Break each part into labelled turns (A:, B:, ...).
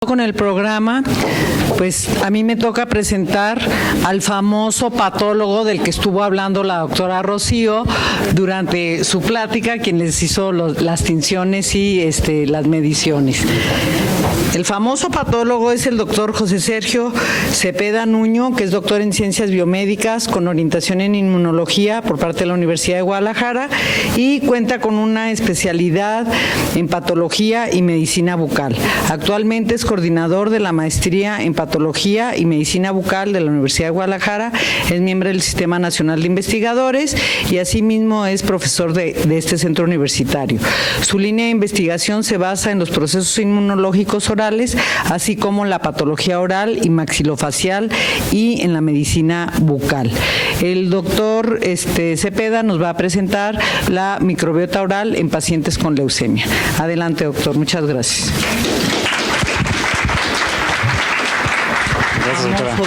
A: con el programa, pues a mí me toca presentar al famoso patólogo del que estuvo hablando la doctora Rocío durante su plática, quien les hizo las tinciones y las mediciones. El famoso patólogo es el doctor José Sergio Cepeda Nuño, que es doctor en Ciencias Biomédicas con orientación en Inmunología por parte de la Universidad de Guadalajara y cuenta con una especialidad en Patología y Medicina Bucal. Actualmente es coordinador de la Maestría en Patología y Medicina Bucal de la Universidad de Guadalajara, es miembro del Sistema Nacional de Investigadores y asimismo es profesor de este centro universitario. Su línea de investigación se basa en los procesos inmunológicos orales, así como la patología oral y maxilofacial y en la medicina bucal. El doctor Cepeda nos va a presentar la microbiota oral en pacientes con leucemia. Adelante, doctor. Muchas gracias.
B: Gracias, doctora.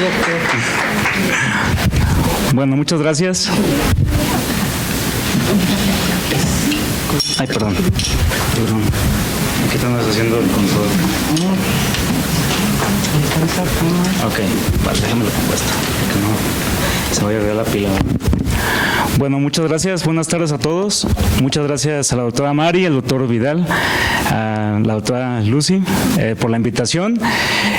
B: Bueno, muchas gracias. Ay, perdón. Aquí estamos haciendo el control. Ok, vale, déjame lo compuesto, que no se vaya a arreglar la pila. Bueno, muchas gracias, buenas tardes a todos. Muchas gracias a la doctora Mari, al doctor Vidal, a la doctora Lucy por la invitación.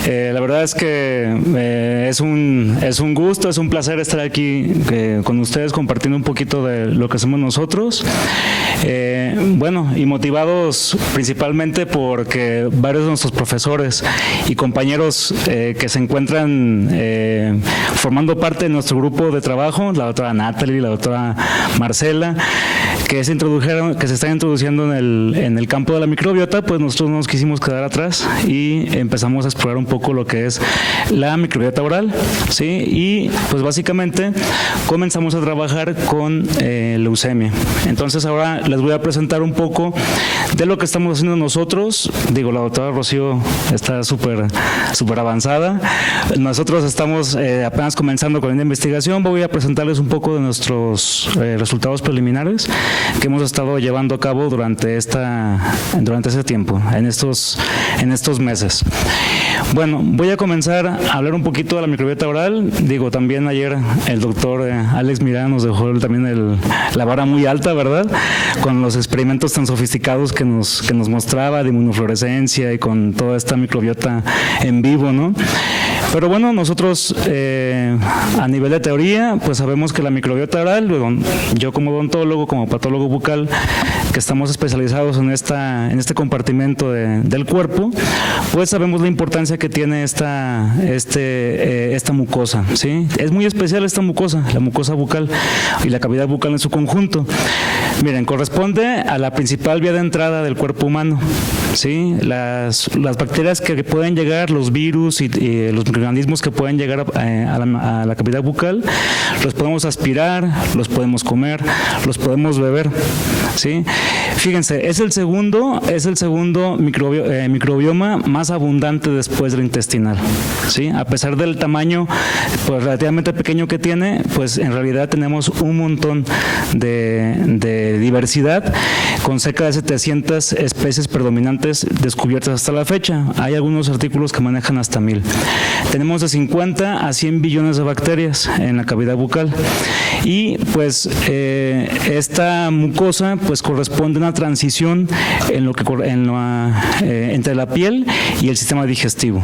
B: La verdad es que es un gusto, es un placer estar aquí con ustedes compartiendo un poquito de lo que hacemos nosotros. Bueno, y motivados principalmente porque varios de nuestros profesores y compañeros que se encuentran formando parte de nuestro grupo de trabajo, la doctora Natalie, la doctora Marcela, que se están introduciendo en el campo de la microbiota, pues nosotros no nos quisimos quedar atrás y empezamos a explorar un poco lo que es la microbiota oral, ¿sí? Y pues básicamente comenzamos a trabajar con leucemia. Entonces ahora les voy a presentar un poco de lo que estamos haciendo nosotros. Digo, la doctora Rocío está súper avanzada. Nosotros estamos apenas comenzando con la investigación. Voy a presentarles un poco de nuestros resultados preliminares que hemos estado llevando a cabo durante ese tiempo, en estos meses. Bueno, voy a comenzar a hablar un poquito de la microbiota oral. Digo, también ayer el doctor Alex Miranda nos dejó también la vara muy alta, ¿verdad? Con los experimentos tan sofisticados que nos mostraba de inmunofluorescencia y con toda esta microbiota en vivo, ¿no? Pero bueno, nosotros a nivel de teoría, pues sabemos que la microbiota oral, yo como odontólogo, como patólogo bucal, que estamos especializados en este compartimento del cuerpo, pues sabemos la importancia que tiene esta mucosa, ¿sí? Es muy especial esta mucosa, la mucosa bucal y la cavidad bucal en su conjunto. Miren, corresponde a la principal vía de entrada del cuerpo humano, ¿sí? Las bacterias que pueden llegar, los virus y los microorganismos que pueden llegar a la cavidad bucal, los podemos aspirar, los podemos comer, los podemos beber, ¿sí? Fíjense, es el segundo microbioma más abundante después del intestinal, ¿sí? A pesar del tamaño pues relativamente pequeño que tiene, pues en realidad tenemos un montón de diversidad, con cerca de 700 especies predominantes descubiertas hasta la fecha. Hay algunos artículos que manejan hasta 1000. Tenemos de 50 a 100 billones de bacterias en la cavidad bucal y pues esta mucosa pues corresponde a una transición entre la piel y el sistema digestivo.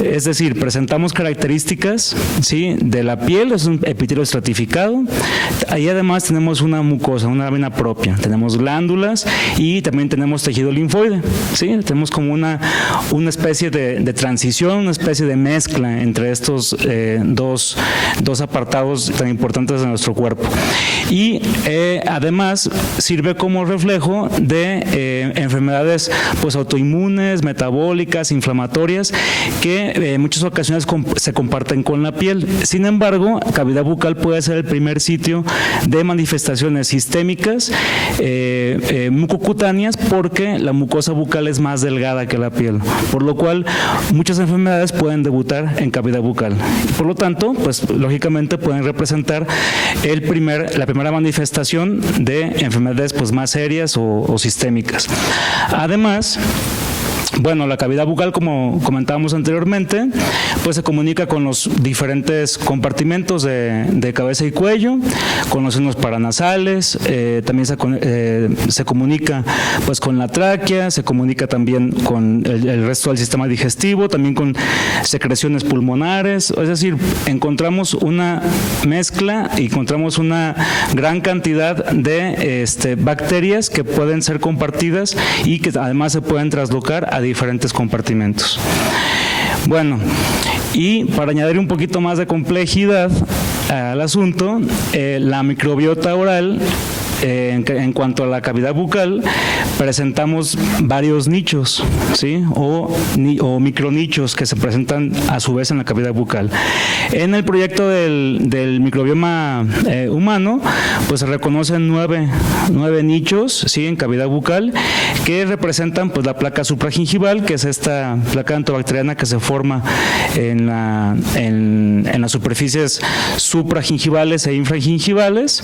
B: Es decir, presentamos características, ¿sí?, de la piel, es un epitelio estratificado, y además tenemos una mucosa, una lámina propia, tenemos glándulas y también tenemos tejido linfoide, ¿sí? Tenemos como una especie de transición, una especie de mezcla entre estos dos apartados tan importantes de nuestro cuerpo. Y además sirve como reflejo de enfermedades pues autoinmunes, metabólicas, inflamatorias, que en muchas ocasiones se comparten con la piel. Sin embargo, cavidad bucal puede ser el primer sitio de manifestaciones sistémicas mucocutáneas, porque la mucosa bucal es más delgada que la piel, por lo cual muchas enfermedades pueden debutar en cavidad bucal. Por lo tanto, pues lógicamente pueden representar la primera manifestación de enfermedades pues más serias o sistémicas. Además, Bueno, la cavidad bucal, como comentábamos anteriormente, pues se comunica con los diferentes compartimentos de cabeza y cuello, con los senos paranasales, también se comunica pues con la tráquea, se comunica también con el resto del sistema digestivo, también con secreciones pulmonares, es decir, encontramos una mezcla y encontramos una gran cantidad de bacterias que pueden ser compartidas y que además se pueden traslocar a diferentes compartimentos. Bueno, y para añadir un poquito más de complejidad al asunto, la microbiota oral, en cuanto a la cavidad bucal, presentamos varios nichos, ¿sí? o micronichos que se presentan a su vez en la cavidad bucal. En el proyecto del microbioma humano, pues se reconocen nueve nichos, ¿sí? En cavidad bucal, que representan pues la placa supragingival, que es esta placa antibacteriana que se forma en las superficies supragingivales e infragingivales,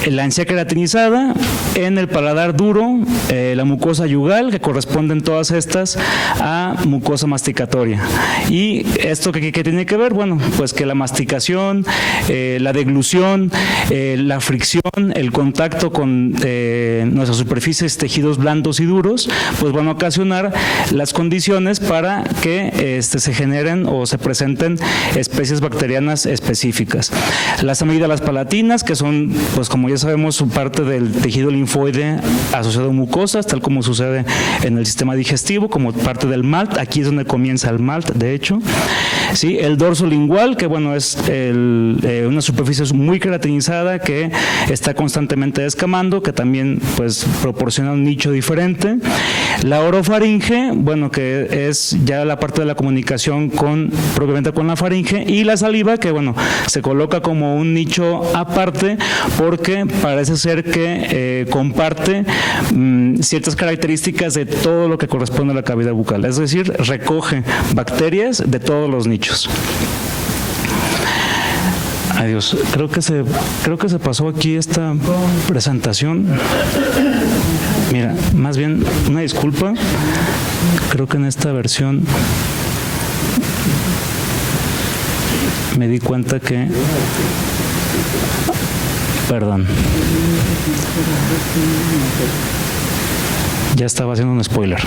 B: la encía queratinizada, en el paladar duro, la mucosa yugal, que corresponden todas estas a mucosa masticatoria. ¿Y esto qué tiene que ver? Bueno, pues que la masticación, la deglución, la fricción, el contacto con nuestras superficies, tejidos blandos y duros, pues van a ocasionar las condiciones para que se generen o se presenten especies bacterianas específicas. Las amígdalas palatinas, que son, pues como ya sabemos, parte del tejido linfoide asociado a mucosas, tal como sucede en el sistema digestivo, como parte del MALT. Aquí es donde comienza el MALT, de hecho. ¿Sí? El dorso lingual, que bueno, es una superficie muy queratinizada que está constantemente descamando, que también pues proporciona un nicho diferente. La orofaringe, bueno, que es ya la parte de la comunicación propiamente con la faringe, y la saliva, que bueno, se coloca como un nicho aparte porque parece ser que comparte ciertas características de todo lo que corresponde a la cavidad bucal, es decir, recoge bacterias de todos los nichos. Adiós. Creo que se pasó aquí esta presentación. Mira, más bien una disculpa. Creo que en esta versión me di cuenta que... Perdón. Ya estaba haciendo un spoiler.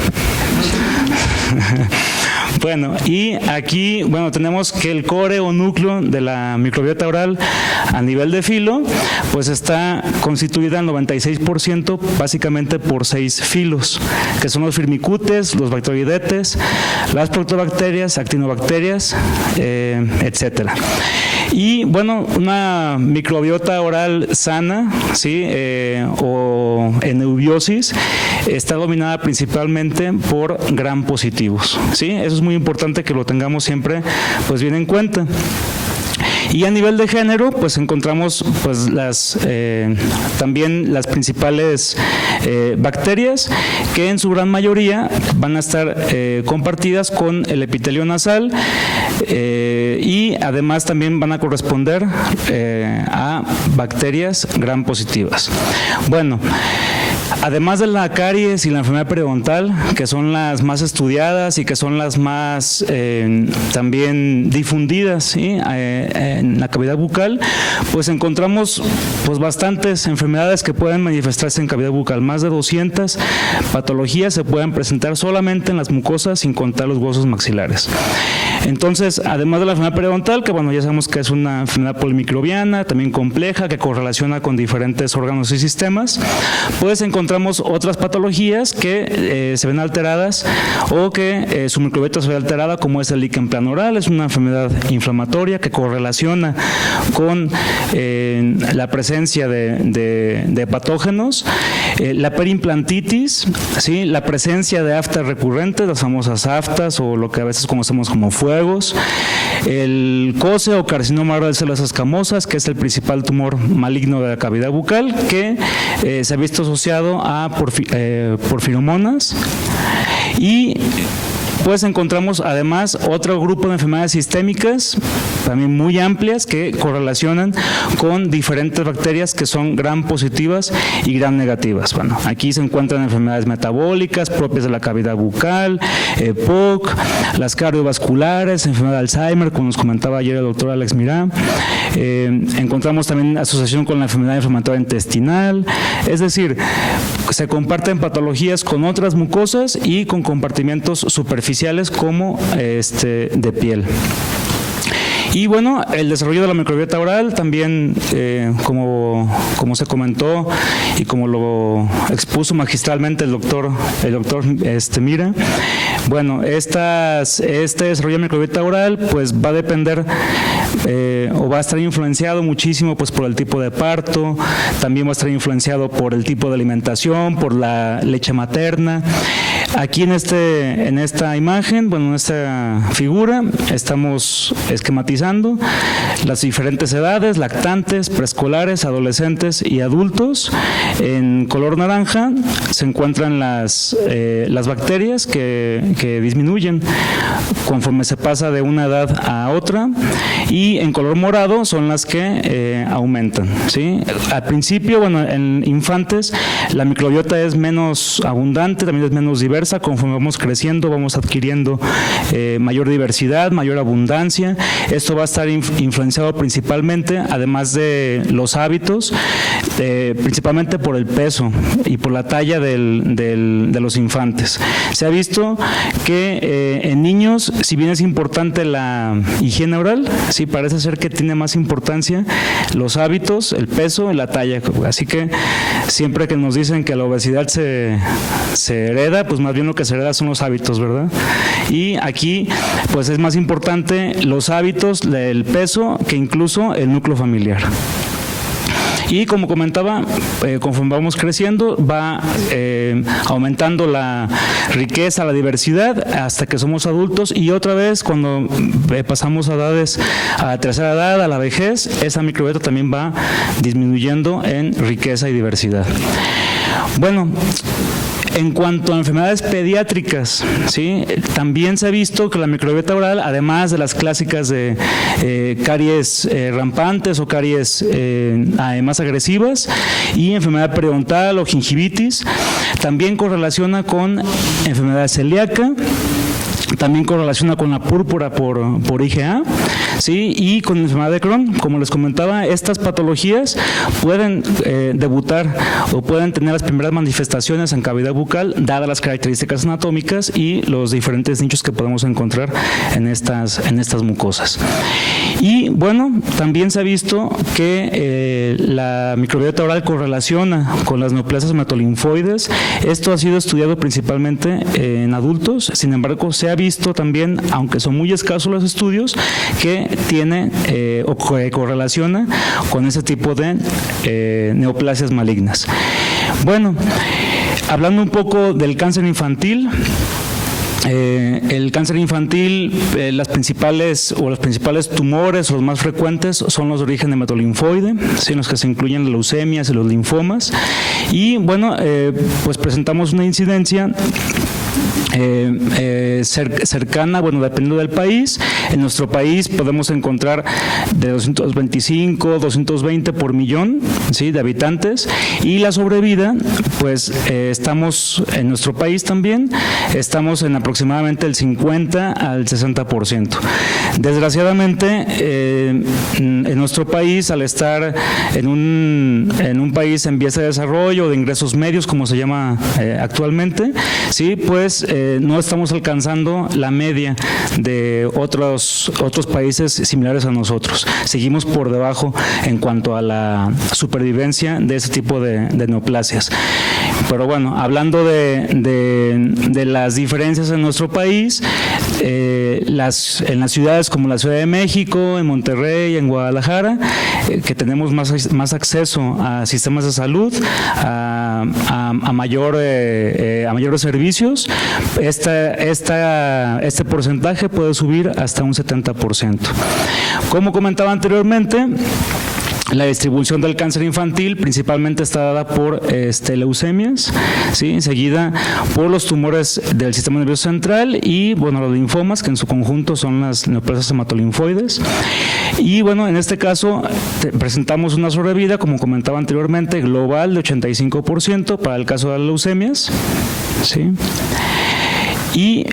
B: Bueno, y aquí, bueno, tenemos que el core o núcleo de la microbiota oral a nivel de filo, pues está constituida al 96% básicamente por 6 filos, que son los firmicutes, los bacteroidetes, las proctobacterias, actinobacterias, etcétera. Y bueno, una microbiota oral sana, ¿sí? O en eubiosis, está dominada principalmente por gram positivos, ¿sí? Eso es muy importante que lo tengamos siempre pues bien en cuenta. Y a nivel de género, pues encontramos pues también las principales bacterias, que en su gran mayoría van a estar compartidas con el epitelio nasal, y además también van a corresponder a bacterias gram positivas. Bueno, además de la caries y la enfermedad periodontal, que son las más estudiadas y que son las más también difundidas, ¿sí? En la cavidad bucal, pues encontramos pues bastantes enfermedades que pueden manifestarse en cavidad bucal. Más de 200 patologías se pueden presentar solamente en las mucosas, sin contar los huesos maxilares. Entonces, además de la enfermedad periodontal, que bueno, ya sabemos que es una enfermedad polimicrobiana, también compleja, que correlaciona con diferentes órganos y sistemas, pues encontramos otras patologías que se ven alteradas o que su microbiota se ve alterada, como es el líquen planoral. Es una enfermedad inflamatoria que correlaciona con la presencia de patógenos, la perimplantitis, ¿sí? La presencia de aftas recurrentes, las famosas aftas, o lo que a veces conocemos como fuegos, el COSE o carcinoma oral de células escamosas, que es el principal tumor maligno de la cavidad bucal, que se ha visto asociado a porfiromonas. Y pues encontramos además otro grupo de enfermedades sistémicas también muy amplias que correlacionan con diferentes bacterias que son gram positivas y gram negativas. Bueno, aquí se encuentran enfermedades metabólicas propias de la cavidad bucal, EPOC, las cardiovasculares, enfermedad de Alzheimer, como nos comentaba ayer el doctor Alex Mirá. Encontramos también asociación con la enfermedad inflamatoria intestinal, es decir, se comparten patologías con otras mucosas y con compartimientos superficiales como de piel. Y bueno, el desarrollo de la microbiota oral también, como se comentó y como lo expuso magistralmente el doctor Mira, bueno, este desarrollo de microbiota oral pues va a depender o va a estar influenciado muchísimo pues por el tipo de parto, también va a estar influenciado por el tipo de alimentación, por la leche materna. Aquí en esta imagen, bueno, en esta figura, estamos esquematizando las diferentes edades, lactantes, preescolares, adolescentes y adultos. En color naranja se encuentran las bacterias que disminuyen conforme se pasa de una edad a otra, y en color morado son las que aumentan, ¿sí? Al principio, bueno, en infantes la microbiota es menos abundante, también es menos diversa. Conforme vamos creciendo, vamos adquiriendo mayor diversidad, mayor abundancia. Esto va a estar influenciado principalmente, además de los hábitos, principalmente por el peso y por la talla de los infantes. Se ha visto que en niños, si bien es importante la higiene oral, sí parece ser que tiene más importancia los hábitos, el peso y la talla. Así que siempre que nos dicen que la obesidad se hereda, pues más bien lo que se hereda son los hábitos, ¿verdad? Y aquí pues es más importante los hábitos, el peso, que incluso el núcleo familiar. Y como comentaba, conforme vamos creciendo, va aumentando la riqueza, la diversidad, hasta que somos adultos, y otra vez cuando pasamos a la tercera edad, a la vejez, esa microbiota también va disminuyendo en riqueza y diversidad. Bueno, en cuanto a enfermedades pediátricas, ¿sí? También se ha visto que la microbiota oral, además de las clásicas de caries rampantes o caries más agresivas y enfermedad periodontal o gingivitis, también correlaciona con enfermedad celíaca, también correlaciona con la púrpura por IgA, ¿sí? Y con la enfermedad de Crohn. Como les comentaba, estas patologías pueden debutar o pueden tener las primeras manifestaciones en cavidad bucal, dadas las características anatómicas y los diferentes nichos que podemos encontrar en estas mucosas. Y bueno, también se ha visto que la microbiota oral correlaciona con las neoplasias hematolinfoides. Esto ha sido estudiado principalmente en adultos, sin embargo se ha visto también, aunque son muy escasos los estudios, que tiene o correlaciona con ese tipo de neoplasias malignas. Bueno, hablando un poco del cáncer infantil, el cáncer infantil, los principales tumores, los más frecuentes, son los de origen hematolinfoide, ¿sí? Los que se incluyen las leucemias y los linfomas. Y bueno, pues presentamos una incidencia cercana, bueno, dependiendo del país. En nuestro país podemos encontrar de 225, 220 por millón, ¿sí?, de habitantes, y la sobrevida, pues estamos en nuestro país también, estamos en aproximadamente el 50 al 60%. Desgraciadamente, en nuestro país, al estar en un país en vías de desarrollo, de ingresos medios, como se llama actualmente, sí, pues no estamos alcanzando la media de otros países similares a nosotros. Seguimos por debajo en cuanto a la supervivencia de ese tipo de neoplasias. Pero bueno, hablando de las diferencias en nuestro país, en las ciudades como la Ciudad de México, en Monterrey, en Guadalajara, que tenemos más acceso a sistemas de salud, a mayores servicios, este porcentaje puede subir hasta un 70%. Como comentaba anteriormente, La distribución del cáncer infantil principalmente está dada por leucemias, ¿sí? Seguida por los tumores del sistema nervioso central y, bueno, los linfomas, que en su conjunto son las neoplasias hematolinfoides. Y, bueno, en este caso presentamos una sobrevida, como comentaba anteriormente, global de 85% para el caso de las leucemias, ¿sí? Y,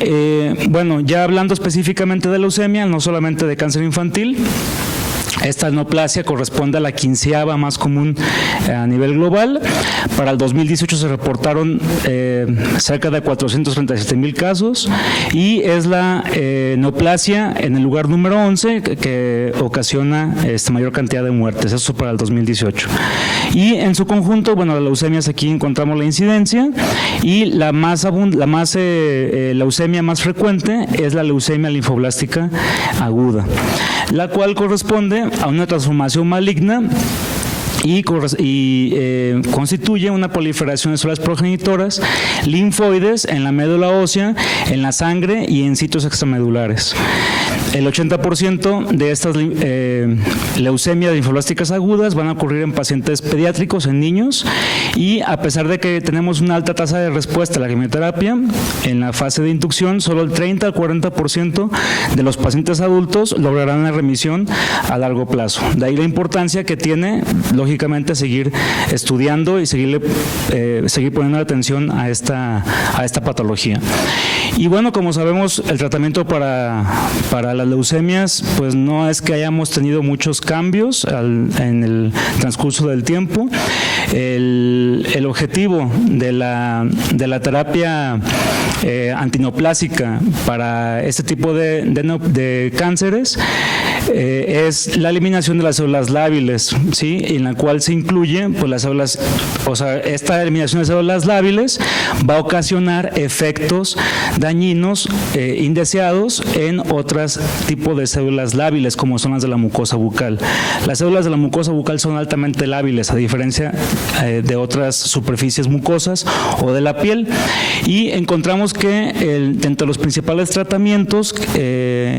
B: bueno, ya hablando específicamente de leucemia, no solamente de cáncer infantil, esta neoplasia corresponde a la 15ª más común a nivel global. Para el 2018 se reportaron cerca de 437,000 casos y es la neoplasia en el lugar número 11 que ocasiona mayor cantidad de muertes, eso para el 2018. Y en su conjunto, bueno, las leucemias, aquí encontramos la incidencia y la leucemia más frecuente es la leucemia linfoblástica aguda, la cual corresponde a una transformación maligna y constituye una proliferación de células progenitoras linfoides en la médula ósea, en la sangre y en sitios extramedulares. El 80% de estas leucemias linfoblásticas agudas van a ocurrir en pacientes pediátricos, en niños, y a pesar de que tenemos una alta tasa de respuesta a la quimioterapia, en la fase de inducción solo el 30 al 40% de los pacientes adultos lograrán la remisión a largo plazo. De ahí la importancia que tiene, lógicamente, seguir estudiando y seguir poniendo atención a esta patología. Y bueno, como sabemos, el tratamiento para las leucemias, pues no es que hayamos tenido muchos cambios en el transcurso del tiempo. El objetivo de la terapia antineoplásica para este tipo de cánceres es la eliminación de las células lábiles, ¿sí? En la cual se incluye, pues, las células, o sea, esta eliminación de células lábiles va a ocasionar efectos dañinos indeseados en otros tipos de células lábiles, como son las de la mucosa bucal. Las células de la mucosa bucal son altamente lábiles, a diferencia de otras superficies mucosas o de la piel, y encontramos que entre los principales tratamientos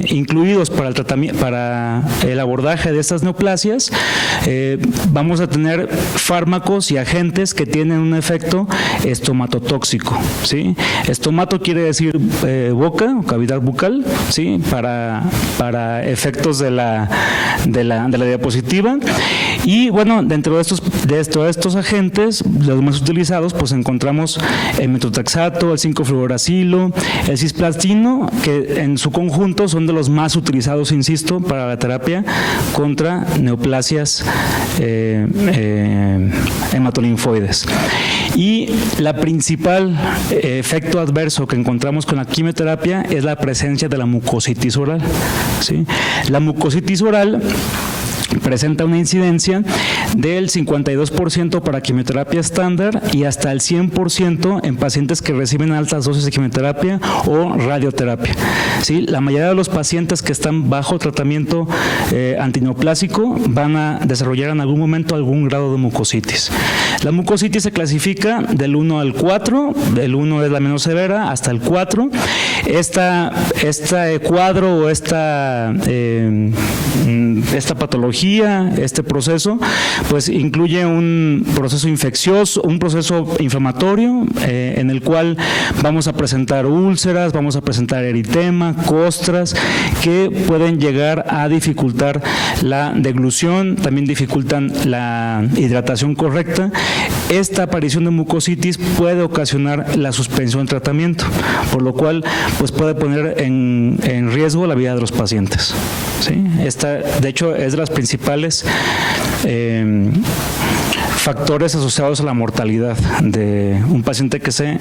B: incluidos para el abordaje de estas neoplasias, vamos a tener fármacos y agentes que tienen un efecto estomatotóxico, ¿sí? Estomato quiere decir boca o cavidad bucal, ¿sí? Para efectos de la diapositiva. Y bueno, dentro de estos agentes, los más utilizados, pues encontramos el metotrexato, el 5-fluoracilo, el cisplastino, que en su conjunto son de los más utilizados, insisto, para la terapia contra neoplasias hematolinfoides. Y la principal efecto adverso que encontramos con la quimioterapia es la presencia de la mucositis oral, ¿sí? La mucositis oral presenta una incidencia del 52% para quimioterapia estándar y hasta el 100% en pacientes que reciben altas dosis de quimioterapia o radioterapia, ¿sí? La mayoría de los pacientes que están bajo tratamiento antineoplásico van a desarrollar en algún momento algún grado de mucositis. La mucositis se clasifica del 1 al 4, el 1 es la menos severa, hasta el 4. Este cuadro o esta patología, este proceso, pues incluye un proceso infeccioso, un proceso inflamatorio, en el cual vamos a presentar úlceras, vamos a presentar eritema, costras, que pueden llegar a dificultar la deglución, también dificultan la hidratación correcta. Esta aparición de mucositis puede ocasionar la suspensión del tratamiento, por lo cual pues puede poner en riesgo la vida de los pacientes, ¿sí? Esta, de hecho, es de las principales factores asociados a la mortalidad de un paciente que se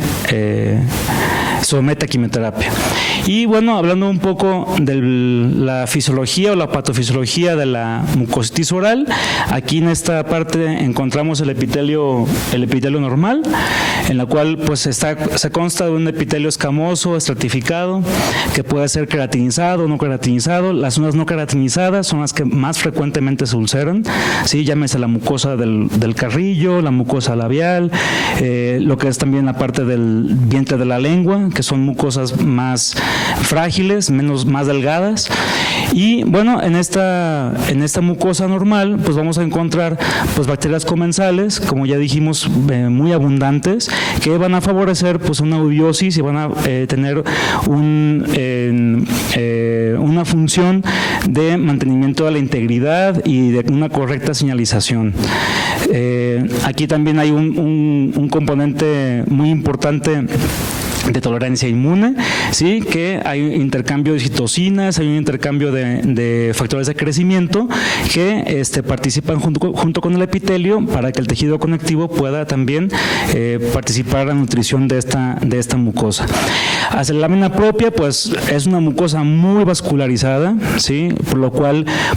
B: somete a quimioterapia. Y bueno, hablando un poco de la fisiología o la patofisiología de la mucositis oral, aquí en esta parte encontramos el epitelio normal, en la cual pues se consta de un epitelio escamoso, estratificado, que puede ser queratinizado o no queratinizado. Las zonas no queratinizadas son las que más frecuentemente se ulceran, ¿sí? Llámese la mucosa del carrillo, la mucosa labial, lo que es también la parte del vientre de la lengua, que son mucosas más frágiles, más delgadas. Y bueno, en esta mucosa normal, pues vamos a encontrar pues bacterias comensales, como ya dijimos, muy abundantes, que van a favorecer pues una eubiosis y van a tener una función de mantenimiento de la integridad y de una correcta señalización. Aquí también hay un componente muy importante de tolerancia inmune, ¿sí? Que hay un intercambio de citocinas, hay un intercambio de factores de crecimiento que participan junto con el epitelio para que el tejido conectivo pueda también participar en la nutrición de esta mucosa. Hacia la lámina propia, pues es una mucosa muy vascularizada, ¿sí?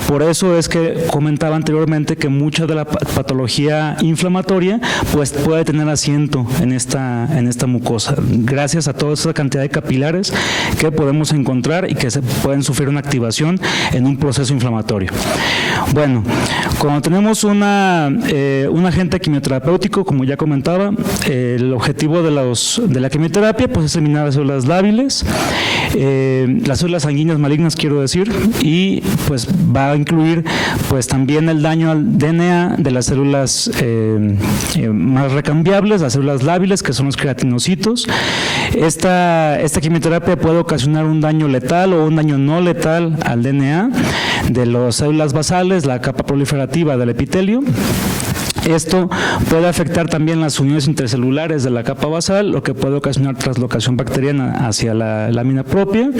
B: Por eso es que comentaba anteriormente que mucha de la patología inflamatoria pues puede tener asiento en esta mucosa, gracias a toda esa cantidad de capilares que podemos encontrar y que se pueden sufrir una activación en un proceso inflamatorio. Bueno, cuando tenemos un agente quimioterapéutico, como ya comentaba, el objetivo de la quimioterapia pues es eliminar las células lábiles, las células sanguíneas malignas, quiero decir, y pues va a incluir pues también el daño al DNA de las células más recambiables, las células lábiles, que son los queratinocitos. Esta quimioterapia puede ocasionar un daño letal o un daño no letal al DNA de las células basales, la capa proliferativa del epitelio. Esto puede afectar también las uniones intercelulares de la capa basal, lo que puede ocasionar translocación bacteriana hacia la lámina propia.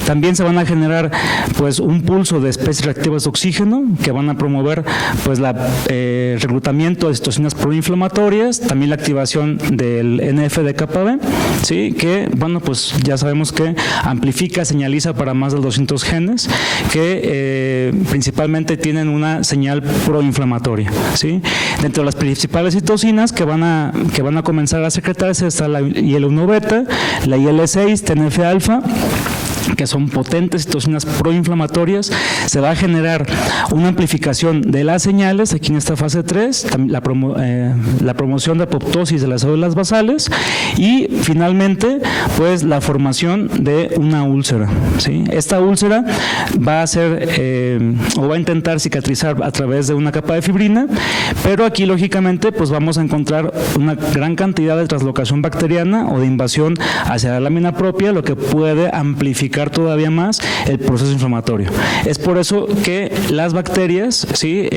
B: También se van a generar pues un pulso de especies reactivas de oxígeno que van a promover pues el reclutamiento de citocinas proinflamatorias, también la activación del NF de capa B, ¿sí? Que bueno, pues ya sabemos que amplifica, señaliza para más de 200 genes que principalmente tienen una señal proinflamatoria, ¿sí? Dentro de las principales citocinas que van a comenzar a secretarse está la IL-1 beta, la IL-6, TNF-alfa, que son potentes citocinas proinflamatorias. Se va a generar una amplificación de las señales aquí en esta fase 3, la promoción de apoptosis de las células basales y finalmente pues la formación de una úlcera, ¿sí? Esta úlcera va a ser o va a intentar cicatrizar a través de una capa de fibrina, pero aquí lógicamente pues vamos a encontrar una gran cantidad de translocación bacteriana o de invasión hacia la lámina propia, lo que puede amplificar todavía más el proceso inflamatorio. Es por eso que las bacterias, ¿sí?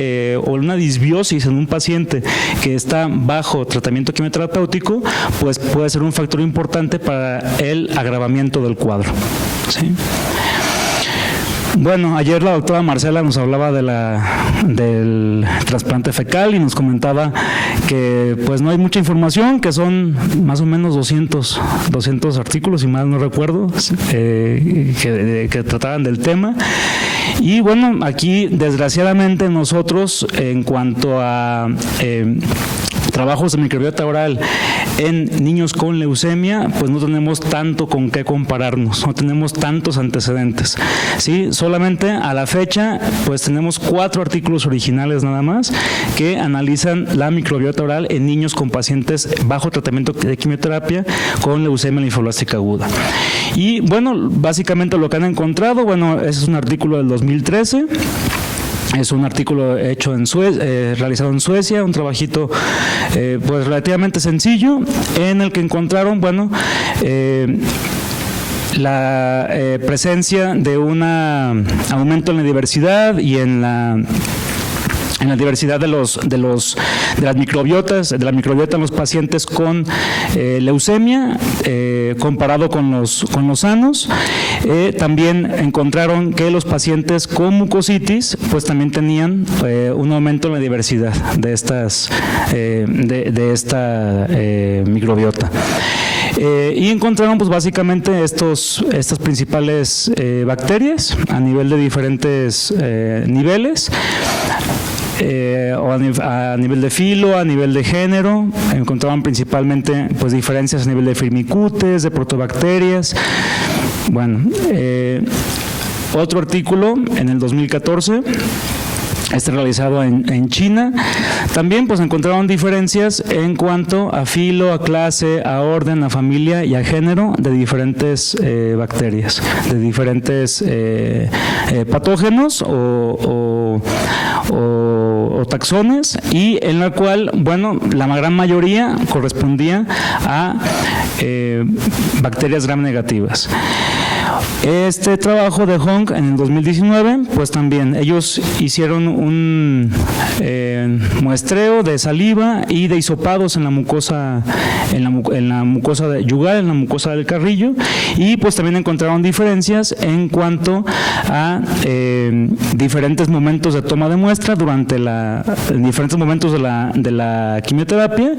B: O una disbiosis en un paciente que está bajo tratamiento quimioterapéutico, pues puede ser un factor importante para el agravamiento del cuadro, ¿sí? Bueno, ayer la doctora Marcela nos hablaba del trasplante fecal y nos comentaba que pues no hay mucha información, que son más o menos 200 artículos, si mal no recuerdo, que trataban del tema. Y bueno, aquí desgraciadamente nosotros en cuanto a trabajos de microbiota oral en niños con leucemia, pues no tenemos tanto con qué compararnos, no tenemos tantos antecedentes, ¿sí? Solamente a la fecha, pues tenemos 4 artículos originales nada más que analizan la microbiota oral en niños con pacientes bajo tratamiento de quimioterapia con leucemia linfoblástica aguda. Y bueno, básicamente lo que han encontrado, bueno, ese es un artículo del 2013. Es un artículo hecho realizado en Suecia, un trabajito pues relativamente sencillo, en el que encontraron, bueno, la presencia de un aumento en la diversidad y en la diversidad de las microbiotas, de la microbiota en los pacientes con leucemia, comparado con los sanos. También encontraron que los pacientes con mucositis, pues también tenían un aumento en la diversidad de esta microbiota. Y encontraron pues básicamente estas principales bacterias a nivel de diferentes niveles. O a nivel de filo, a nivel de género, encontraban principalmente pues diferencias a nivel de firmicutes, de protobacterias. Bueno, otro artículo en el 2014 realizado en China. También pues encontraron diferencias en cuanto a filo, a clase, a orden, a familia y a género de diferentes bacterias, de diferentes patógenos o taxones, y en la cual, bueno, la gran mayoría correspondía a bacterias gram negativas. Este trabajo de Hong en el 2019, pues también ellos hicieron un muestreo de saliva y de hisopados en la mucosa, en la mucosa yugal, en la mucosa del carrillo, y pues también encontraron diferencias en cuanto a diferentes momentos de toma de muestra en diferentes momentos de la quimioterapia,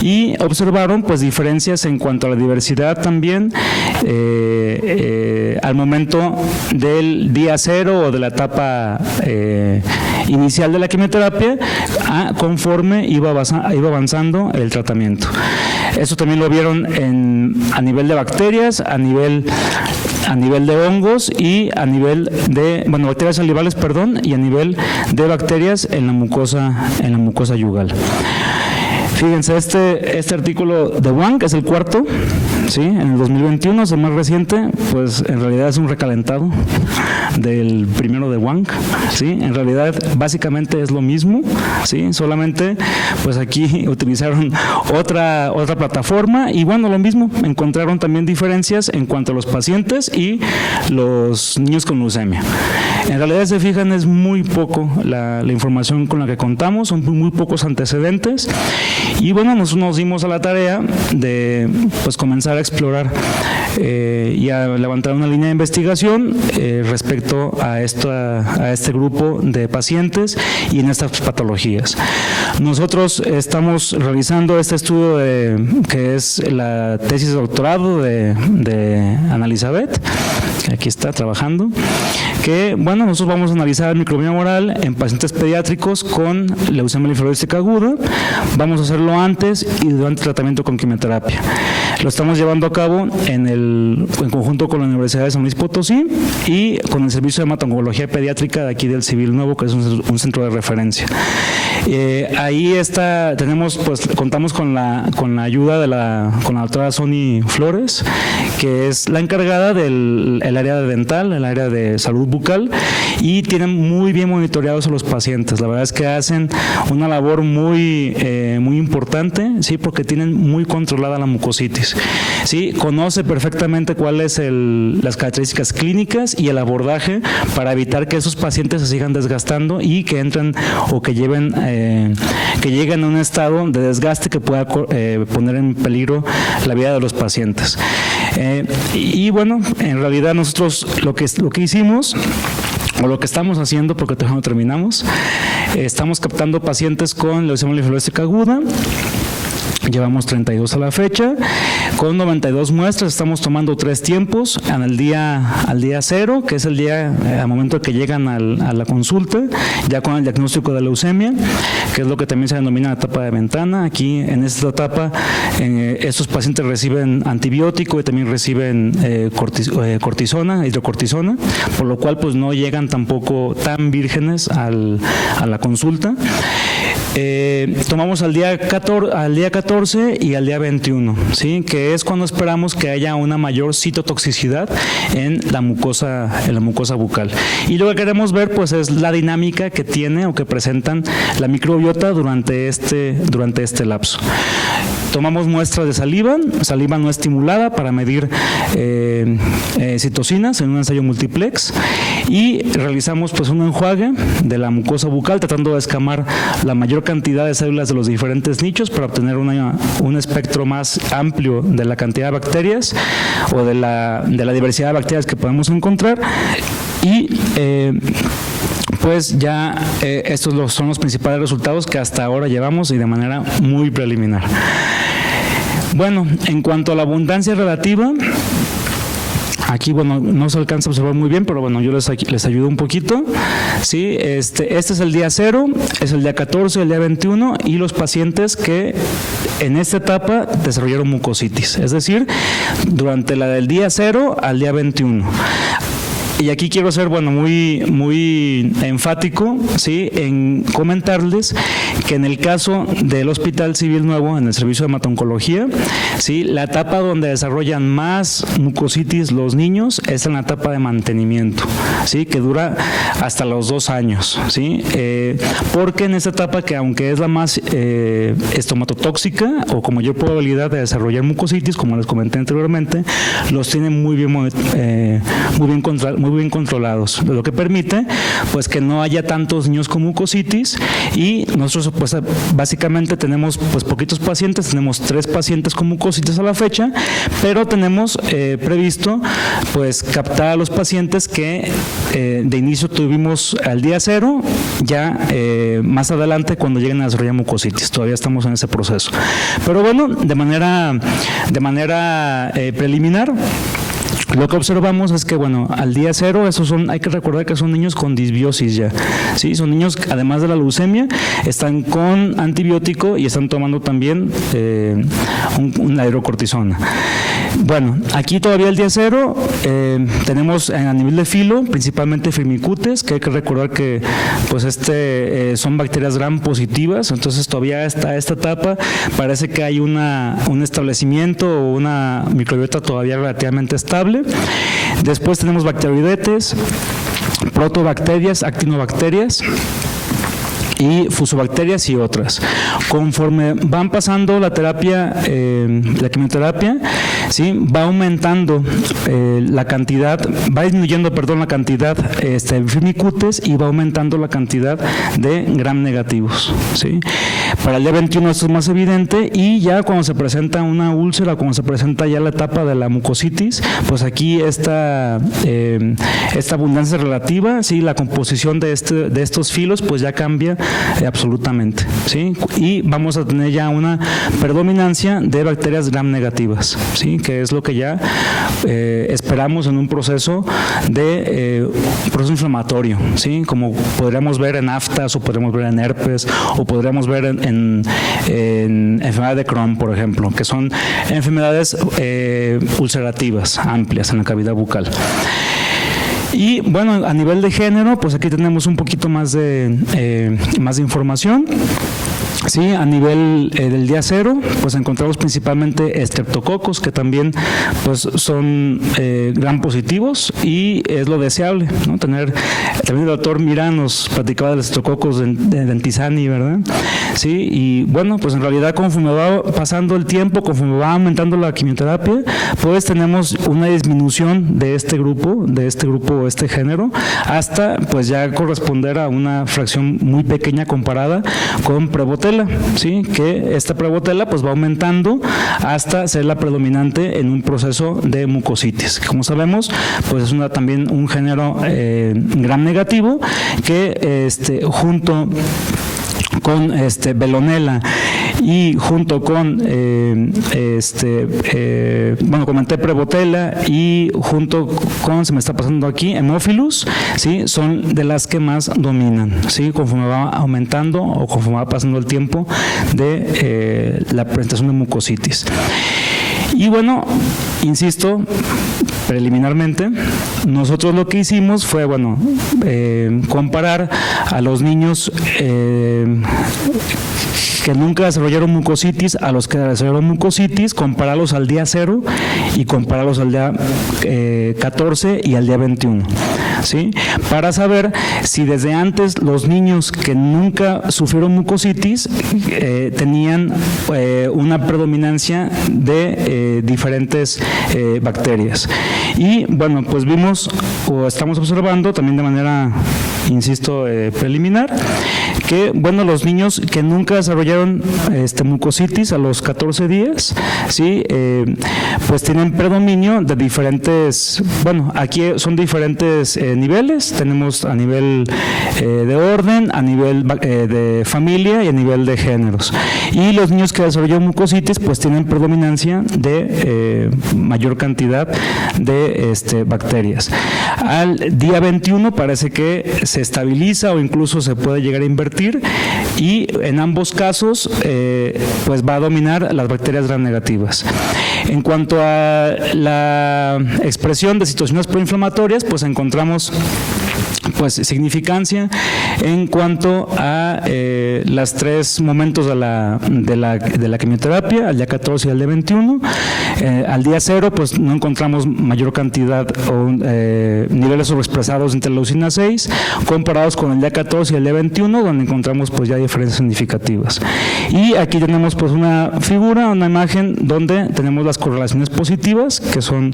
B: y observaron pues diferencias en cuanto a la diversidad también al momento del día cero o de la etapa inicial de la quimioterapia conforme iba avanzando el tratamiento. Eso también lo vieron a nivel de bacterias, a nivel de hongos y a nivel de, bacterias salivales, perdón, y a nivel de bacterias en la mucosa yugal. Fíjense, este artículo de Wang es el cuarto, ¿sí? En el 2021, es el más reciente, pues en realidad es un recalentado del primero de Wang, ¿sí? En realidad básicamente es lo mismo, ¿sí? Solamente pues aquí utilizaron otra plataforma y bueno, lo mismo, encontraron también diferencias en cuanto a los pacientes y los niños con leucemia. En realidad, se fijan, es muy poco la información con la que contamos, son muy pocos antecedentes. Y bueno, nos dimos a la tarea de pues comenzar a explorar y a levantar una línea de investigación respecto a este grupo de pacientes y en estas patologías. Nosotros estamos realizando este estudio que es la tesis de doctorado de Ana Elizabeth, que aquí está trabajando, que bueno, nosotros vamos a analizar el microbioma oral en pacientes pediátricos con leucemia linfoblástica aguda. Vamos a hacerlo antes y durante el tratamiento con quimioterapia. Lo estamos llevando a cabo en conjunto con la Universidad de San Luis Potosí y con el Servicio de Hemato-Oncología Pediátrica de aquí del Civil Nuevo, que es un centro de referencia. Ahí contamos con la ayuda de la doctora Sony Flores, que es la encargada del área de dental, el área de salud bucal, y tienen muy bien monitoreados a los pacientes. La verdad es que hacen una labor muy importante, sí, porque tienen muy controlada la mucositis. Sí, conoce perfectamente cuáles las características clínicas y el abordaje para evitar que esos pacientes se sigan desgastando y que entren o que lleguen a un estado de desgaste que pueda poner en peligro la vida de los pacientes. Y bueno, en realidad nosotros lo que hicimos, o lo que estamos haciendo, porque todavía no terminamos, estamos captando pacientes con leucemia linfoblástica aguda. Llevamos 32 a la fecha, con 92 muestras. Estamos tomando 3 tiempos, al día 0, que es el día al momento que llegan a la consulta, ya con el diagnóstico de leucemia, que es lo que también se denomina la etapa de ventana. Aquí en esta etapa estos pacientes reciben antibiótico y también reciben cortisona, hidrocortisona, por lo cual pues no llegan tampoco tan vírgenes a la consulta. Tomamos al día 14 y al día 21, ¿sí? Que es cuando esperamos que haya una mayor citotoxicidad en la mucosa bucal. Y lo que queremos ver pues es la dinámica que tiene o que presentan la microbiota durante este lapso. Tomamos muestras de saliva no estimulada para medir citocinas en un ensayo multiplex, y realizamos pues un enjuague de la mucosa bucal tratando de escamar la mayor cantidad de células de los diferentes nichos para obtener un espectro más amplio de la cantidad de bacterias o de la diversidad de bacterias que podemos encontrar. Y pues ya estos son los principales resultados que hasta ahora llevamos y de manera muy preliminar. Bueno, en cuanto a la abundancia relativa, aquí, bueno, no se alcanza a observar muy bien, pero bueno, yo les ayudo un poquito. Sí, este es el día 0, es el día 14, el día 21, y los pacientes que en esta etapa desarrollaron mucositis, es decir, durante la del día 0 al día 21. Y aquí quiero ser, bueno, muy enfático, ¿sí?, en comentarles que en el caso del Hospital Civil Nuevo, en el servicio de hemato-oncología, ¿sí?, la etapa donde desarrollan más mucositis los niños es en la etapa de mantenimiento, ¿sí?, que dura hasta los 2 años, ¿sí?, porque en esta etapa, que aunque es la más estomatotóxica o con mayor probabilidad de desarrollar mucositis, como les comenté anteriormente, los tienen muy bien controlados, lo que permite pues que no haya tantos niños con mucositis. Y nosotros pues básicamente tenemos pues poquitos pacientes, tenemos 3 pacientes con mucositis a la fecha, pero tenemos previsto pues captar a los pacientes que de inicio tuvimos al día 0, ya más adelante cuando lleguen a desarrollar mucositis. Todavía estamos en ese proceso, pero bueno, de manera preliminar, lo que observamos es que, bueno, al día 0, hay que recordar que son niños con disbiosis ya, ¿sí? Son niños, además de la leucemia, están con antibiótico y están tomando también una hidrocortisona. Bueno, aquí todavía el día 0 tenemos a nivel de filo, principalmente firmicutes, que hay que recordar que pues son bacterias gram positivas, entonces todavía esta etapa parece que hay un establecimiento o una microbiota todavía relativamente estable. Después tenemos bacteroidetes, protobacterias, actinobacterias y fusobacterias y otras. Conforme van pasando la terapia, la quimioterapia, ¿sí?, va aumentando la cantidad, va disminuyendo, la cantidad de firmicutes y va aumentando la cantidad de gram negativos, ¿sí? Para el día 21 esto es más evidente, y ya cuando se presenta una úlcera, cuando se presenta ya la etapa de la mucositis, pues aquí esta abundancia relativa, ¿sí?, la composición de estos filos pues ya cambia absolutamente, ¿sí? Y vamos a tener ya una predominancia de bacterias gram negativas, ¿sí?, que es lo que ya esperamos en un proceso proceso inflamatorio, ¿sí?, como podríamos ver en aftas, o podríamos ver en herpes, o podríamos ver en enfermedad de Crohn, por ejemplo, que son enfermedades ulcerativas amplias en la cavidad bucal. Y bueno, a nivel de género, pues aquí tenemos un poquito más de información. Sí, a nivel del día 0, pues encontramos principalmente estreptococos, que también pues son gram positivos, y es lo deseable, ¿no? También el doctor Mirán nos platicaba de los estreptococos de Dentisani, ¿verdad? Sí, y bueno, pues en realidad conforme va pasando el tiempo, conforme va aumentando la quimioterapia, pues tenemos una disminución de este grupo, este género, hasta pues ya corresponder a una fracción muy pequeña comparada con Prevotella, ¿sí?, que esta Prevotella pues va aumentando hasta ser la predominante en un proceso de mucositis. Como sabemos, pues es también un género gram negativo que junto con Velonella y junto con comenté Prevotella, y junto con, se me está pasando aquí, Haemophilus, ¿sí?, son de las que más dominan, ¿sí?, conforme va aumentando o conforme va pasando el tiempo de la presentación de mucositis. Y bueno, insisto, preliminarmente, nosotros lo que hicimos fue, comparar a los niños que nunca desarrollaron mucositis a los que desarrollaron mucositis, compararlos al día 0 y compararlos al día 14 y al día 21, ¿sí?, para saber si desde antes los niños que nunca sufrieron mucositis tenían una predominancia de diferentes bacterias. Y bueno, pues vimos, o estamos observando también de manera, insisto, preliminar, que bueno, los niños que nunca desarrollaron mucositis a los 14 días, ¿sí?, pues tienen predominio de diferentes, aquí son diferentes niveles, tenemos a nivel de orden, a nivel de familia y a nivel de géneros. Y los niños que desarrollan mucositis pues tienen predominancia de mayor cantidad de bacterias. Al día 21 parece que se estabiliza o incluso se puede llegar a invertir, y en ambos casos pues va a dominar las bacterias gram negativas. En cuanto a la expresión de citocinas proinflamatorias, pues encontramos pues significancia en cuanto a los 3 momentos de la quimioterapia, al día 14 y al día 21. Al día 0 pues no encontramos mayor cantidad o niveles sobreexpresados de interleucina 6 comparados con el día 14 y el día 21, donde encontramos pues ya diferencias significativas. Y aquí tenemos pues una figura, una imagen donde tenemos las correlaciones positivas, que son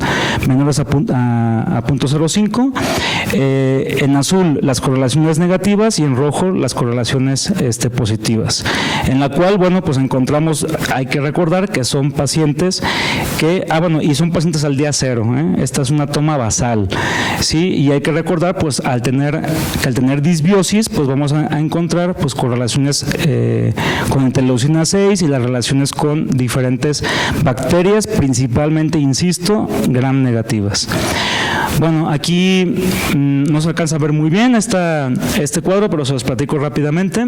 B: menores a 0.05, en azul las correlaciones negativas y en rojo las correlaciones positivas, en la cual, bueno, pues encontramos, hay que recordar que son pacientes que, y son pacientes al día 0, esta es una toma basal, ¿sí? Y hay que recordar, pues, que al tener disbiosis, pues vamos a encontrar, pues, correlaciones con interleucina 6 y las relaciones con diferentes bacterias, principalmente, insisto, gram negativas. Bueno, aquí no se alcanza a ver muy bien este cuadro, pero se los platico rápidamente.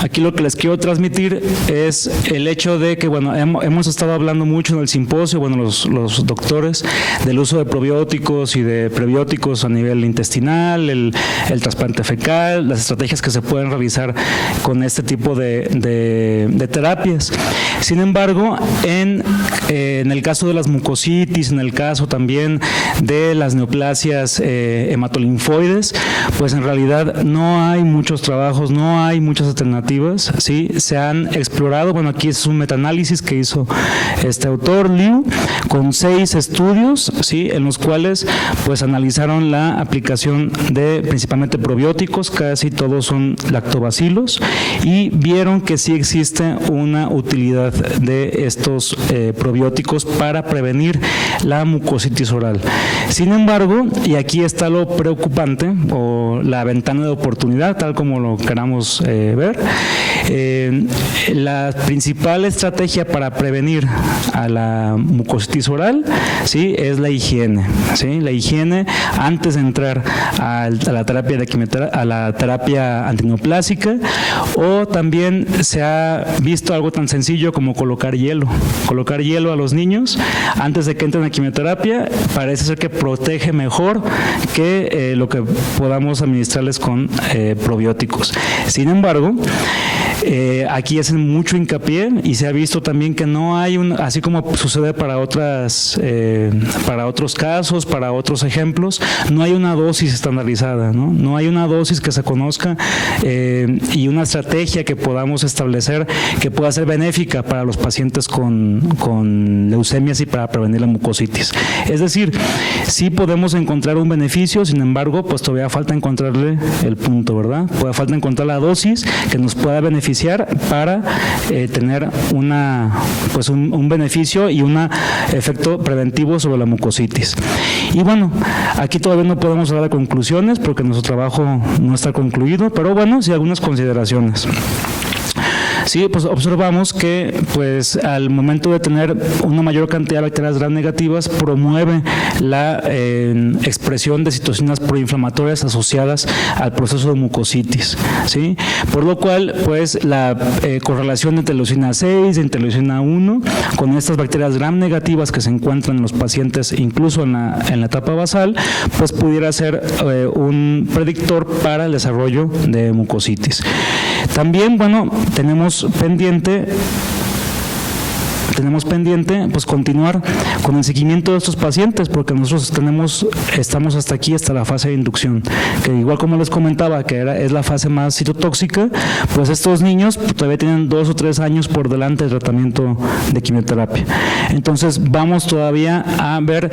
B: Aquí lo que les quiero transmitir es el hecho de que, bueno, hemos estado hablando mucho en el simposio, bueno, los doctores, del uso de probióticos y de prebióticos a nivel intestinal, el trasplante fecal, las estrategias que se pueden realizar con este tipo de terapias. Sin embargo, en el caso de las mucositis, en el caso también de las neoplasias hematolinfoides, pues en realidad no hay muchos trabajos, no hay muchas alternativas, ¿sí? Se han explorado, bueno, aquí es un metaanálisis que hizo este autor, Liu, con 6 estudios, ¿sí? En los cuales pues analizaron la aplicación de principalmente probióticos, casi todos son lactobacilos, y vieron que sí existe una utilidad de estos probióticos para prevenir la mucositis oral. Sin embargo, y aquí está lo preocupante, o la ventana de oportunidad, tal como lo queramos ver, la principal estrategia para prevenir a la mucositis oral, ¿sí? Es la higiene, ¿sí? La higiene antes de entrar a la terapia de quimioterapia, a la terapia antineoplásica, o también se ha visto algo tan sencillo como colocar hielo a los niños antes de que entren a quimioterapia. Parece ser que protege mejor que lo que podamos administrarles con probióticos. Sin embargo, aquí hacen mucho hincapié y se ha visto también que no hay así como sucede para otros casos, para otros ejemplos, no hay una dosis estandarizada, no hay una dosis que se conozca y una estrategia que podamos establecer que pueda ser benéfica para los pacientes con leucemias y para prevenir la mucositis. Es decir, sí podemos encontrar un beneficio, sin embargo, pues todavía falta encontrarle el punto, ¿verdad? Falta encontrar la dosis que nos pueda beneficiar para tener un beneficio y un efecto preventivo sobre la mucositis. Y bueno, aquí todavía no podemos hablar de conclusiones porque nuestro trabajo no está concluido, pero bueno, sí algunas consideraciones. Sí, pues observamos que pues al momento de tener una mayor cantidad de bacterias gram negativas promueve la expresión de citocinas proinflamatorias asociadas al proceso de mucositis, ¿sí? Por lo cual pues la correlación de interleucina 6, de interleucina 1 con estas bacterias gram negativas que se encuentran en los pacientes incluso en la etapa basal, pues pudiera ser un predictor para el desarrollo de mucositis. También, bueno, tenemos pendiente pues continuar con el seguimiento de estos pacientes, porque nosotros estamos hasta aquí, hasta la fase de inducción, que igual como les comentaba que es la fase más citotóxica, pues estos niños todavía tienen 2 o 3 años por delante de tratamiento de quimioterapia. Entonces vamos todavía a ver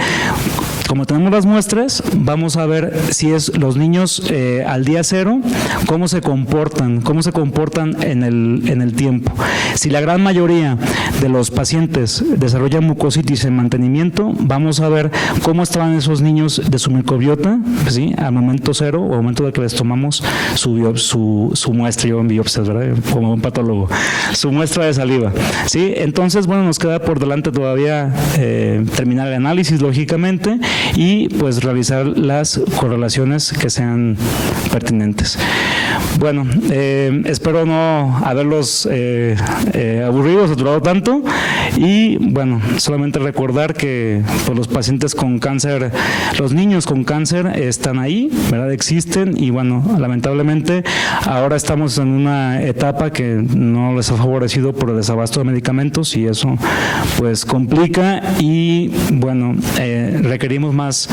B: como tenemos las muestras, vamos a ver si es los niños al día cero, cómo se comportan en el tiempo. Si la gran mayoría de los pacientes desarrollan mucositis en mantenimiento, vamos a ver cómo estaban esos niños de su microbiota, ¿sí? Al momento cero o al momento de que les tomamos su muestra, yo en biopsias, ¿verdad? Como un patólogo, su muestra de saliva, ¿sí? Entonces, bueno, nos queda por delante todavía terminar el análisis, lógicamente, y pues realizar las correlaciones que sean pertinentes. Bueno, espero no haberlos aburrido, saturado tanto, y bueno, solamente recordar que pues, los pacientes con cáncer, los niños con cáncer están ahí, ¿verdad? Existen, y bueno, lamentablemente ahora estamos en una etapa que no les ha favorecido por el desabasto de medicamentos, y eso pues complica, y bueno, requerimos más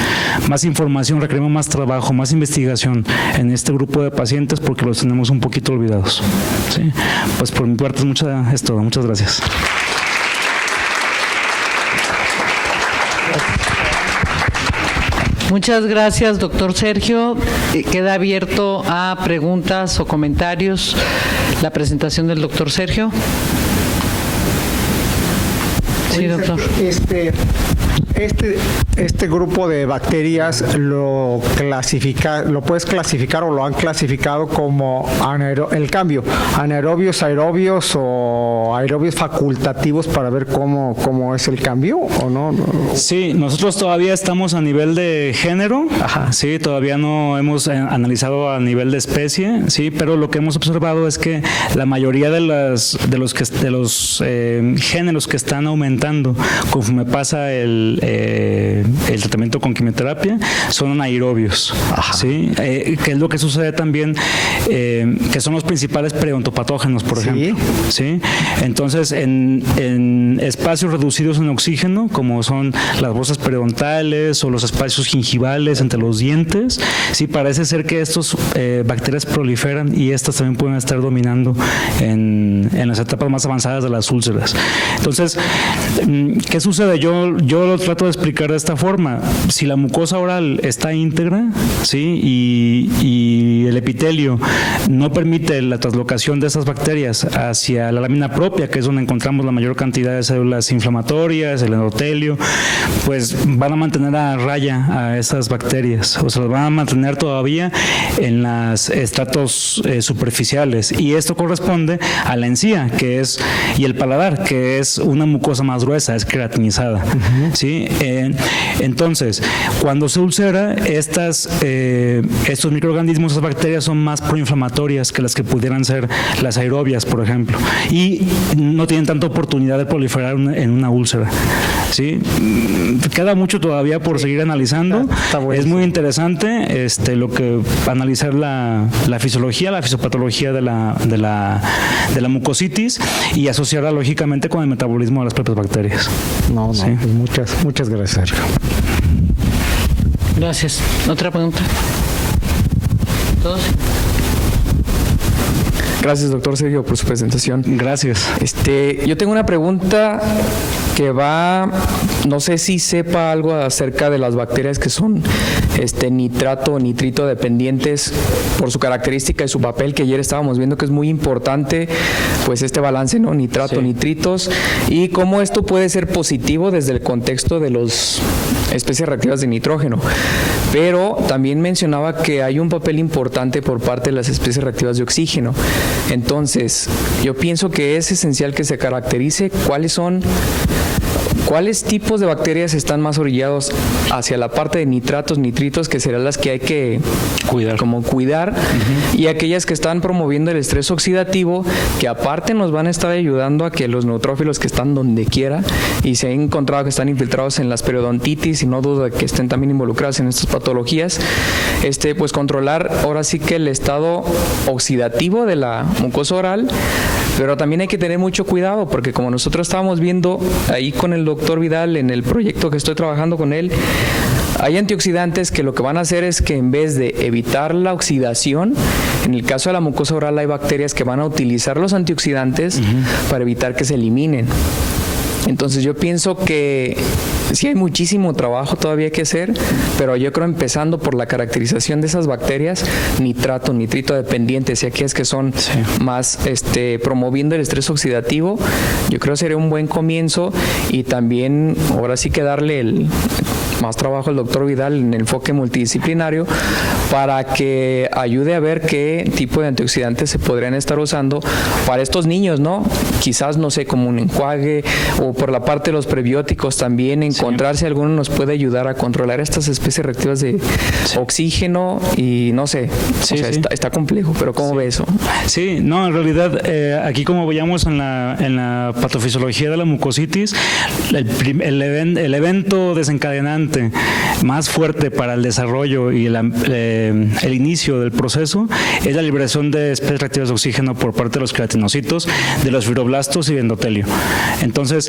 B: información, requerimos más trabajo, más investigación en este grupo de pacientes porque los tenemos un poquito olvidados, ¿sí? Pues por mi parte es todo. Muchas gracias.
A: Muchas gracias, doctor Sergio. Queda abierto a preguntas o comentarios la presentación del doctor Sergio. Sí, doctor.
C: Este grupo de bacterias lo puedes clasificar o lo han clasificado como anaerobios, aerobios o aerobios facultativos para ver cómo es el cambio, ¿o no?
B: Sí, nosotros todavía estamos a nivel de género. Ajá. Sí, todavía no hemos analizado a nivel de especie, sí, pero lo que hemos observado es que la mayoría de los géneros que están aumentando conforme pasa el tratamiento con quimioterapia son anaerobios, ¿sí? Que es lo que sucede también, que son los principales preodontopatógenos, por ejemplo, ¿sí? Entonces, en espacios reducidos en oxígeno, como son las bolsas periodontales o los espacios gingivales entre los dientes, sí, parece ser que estos bacterias proliferan, y estas también pueden estar dominando en las etapas más avanzadas de las úlceras. Entonces, ¿qué sucede? Yo lo trato de explicar de esta forma. Si la mucosa oral está íntegra, ¿sí? y el epitelio no permite la traslocación de esas bacterias hacia la lámina propia, que es donde encontramos la mayor cantidad de células inflamatorias, el endotelio, pues van a mantener a raya a esas bacterias, o sea, las van a mantener todavía en los estratos superficiales, y esto corresponde a la encía, y el paladar, que es una mucosa más gruesa, es queratinizada, ¿sí? Entonces, cuando se ulcera, estos microorganismos, esas bacterias son más proinflamatorias que las que pudieran ser las aerobias, por ejemplo, y no tienen tanta oportunidad de proliferar en una úlcera, ¿sí? Queda mucho todavía por seguir analizando. Es muy interesante lo que analizar la fisiología, la fisiopatología de la mucositis, y asociarla lógicamente con el metabolismo de las propias bacterias.
C: ¿Sí? Pues muchas gracias, Sergio.
A: Gracias. ¿Otra pregunta? ¿Todos?
D: Gracias, doctor Sergio, por su presentación.
B: Gracias.
D: Yo tengo una pregunta que no sé si sepa algo acerca de las bacterias que son nitrato o nitrito dependientes por su característica y su papel, que ayer estábamos viendo que es muy importante, pues este balance, ¿no? Nitrato, nitritos, y cómo esto puede ser positivo desde el contexto de las especies reactivas de nitrógeno. Pero también mencionaba que hay un papel importante por parte de las especies reactivas de oxígeno. Entonces, yo pienso que es esencial que se caracterice ¿cuáles tipos de bacterias están más orillados hacia la parte de nitratos, nitritos, que serán las que hay que cuidar, y aquellas que están promoviendo el estrés oxidativo, que aparte nos van a estar ayudando a que los neutrófilos que están donde quiera, y se ha encontrado que están infiltrados en las periodontitis, y no dudo de que estén también involucrados en estas patologías, pues controlar ahora sí que el estado oxidativo de la mucosa oral. Pero también hay que tener mucho cuidado, porque como nosotros estábamos viendo ahí con el doctor Vidal en el proyecto que estoy trabajando con él, hay antioxidantes que lo que van a hacer es que en vez de evitar la oxidación, en el caso de la mucosa oral hay bacterias que van a utilizar los antioxidantes para evitar que se eliminen. Entonces yo pienso que sí hay muchísimo trabajo todavía que hacer, pero yo creo empezando por la caracterización de esas bacterias, nitrato, nitrito dependientes y aquellas que son más promoviendo el estrés oxidativo, yo creo sería un buen comienzo y también ahora sí que darle más trabajo al doctor Vidal en el enfoque multidisciplinario para que ayude a ver qué tipo de antioxidantes se podrían estar usando para estos niños, ¿no? Quizás, no sé, como un enjuague o por la parte de los prebióticos también encontrar si alguno nos puede ayudar a controlar estas especies reactivas de oxígeno y no sé, está complejo, pero ¿cómo ve eso?
B: Sí, no, en realidad aquí como veíamos en la patofisiología de la mucositis, el evento desencadenante más fuerte para el desarrollo y el inicio del proceso es la liberación de especies reactivas de oxígeno por parte de los queratinocitos, de los fibroblastos y de endotelio. Entonces,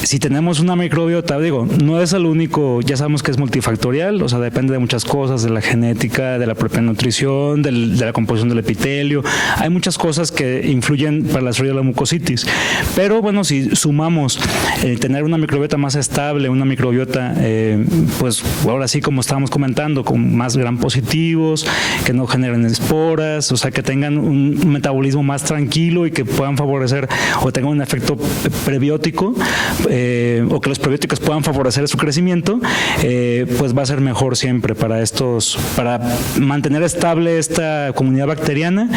B: si tenemos una microbiota, no es el único, ya sabemos que es multifactorial, o sea, depende de muchas cosas, de la genética, de la propia nutrición, de la composición del epitelio, hay muchas cosas que influyen para el desarrollo de la mucositis, pero bueno, si sumamos tener una microbiota más estable, una microbiota pues ahora sí, como estábamos comentando, con más gram positivos, que no generen esporas, o sea, que tengan un metabolismo más tranquilo y que puedan favorecer o tengan un efecto prebiótico, o que los prebióticos puedan favorecer su crecimiento, pues va a ser mejor siempre para mantener estable esta comunidad bacteriana.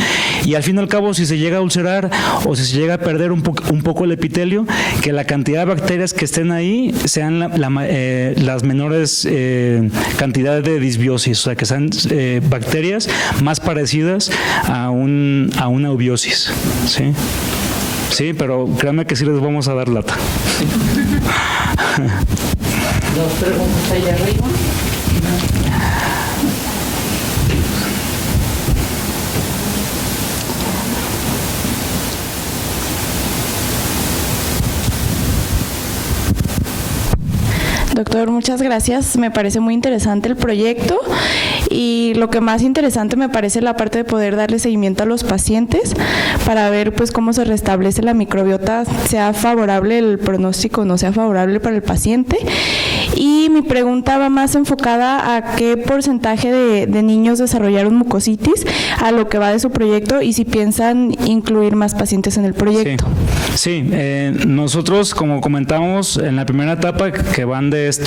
B: Y al fin y al cabo, si se llega a ulcerar o si se llega a perder un poco el epitelio, que la cantidad de bacterias que estén ahí sean las menores cantidades de disbiosis, o sea, que sean bacterias más parecidas a una eubiosis, ¿sí? Sí, pero créanme que sí les vamos a dar lata.
A: Dos preguntas allá arriba.
E: Doctor, muchas gracias. Me parece muy interesante el proyecto y lo que más interesante me parece la parte de poder darle seguimiento a los pacientes para ver pues cómo se restablece la microbiota, sea favorable el pronóstico o no sea favorable para el paciente. Y mi pregunta va más enfocada a qué porcentaje de niños desarrollaron mucositis a lo que va de su proyecto y si piensan incluir más pacientes en el proyecto.
B: Sí, nosotros, como comentamos en la primera etapa, que van de esta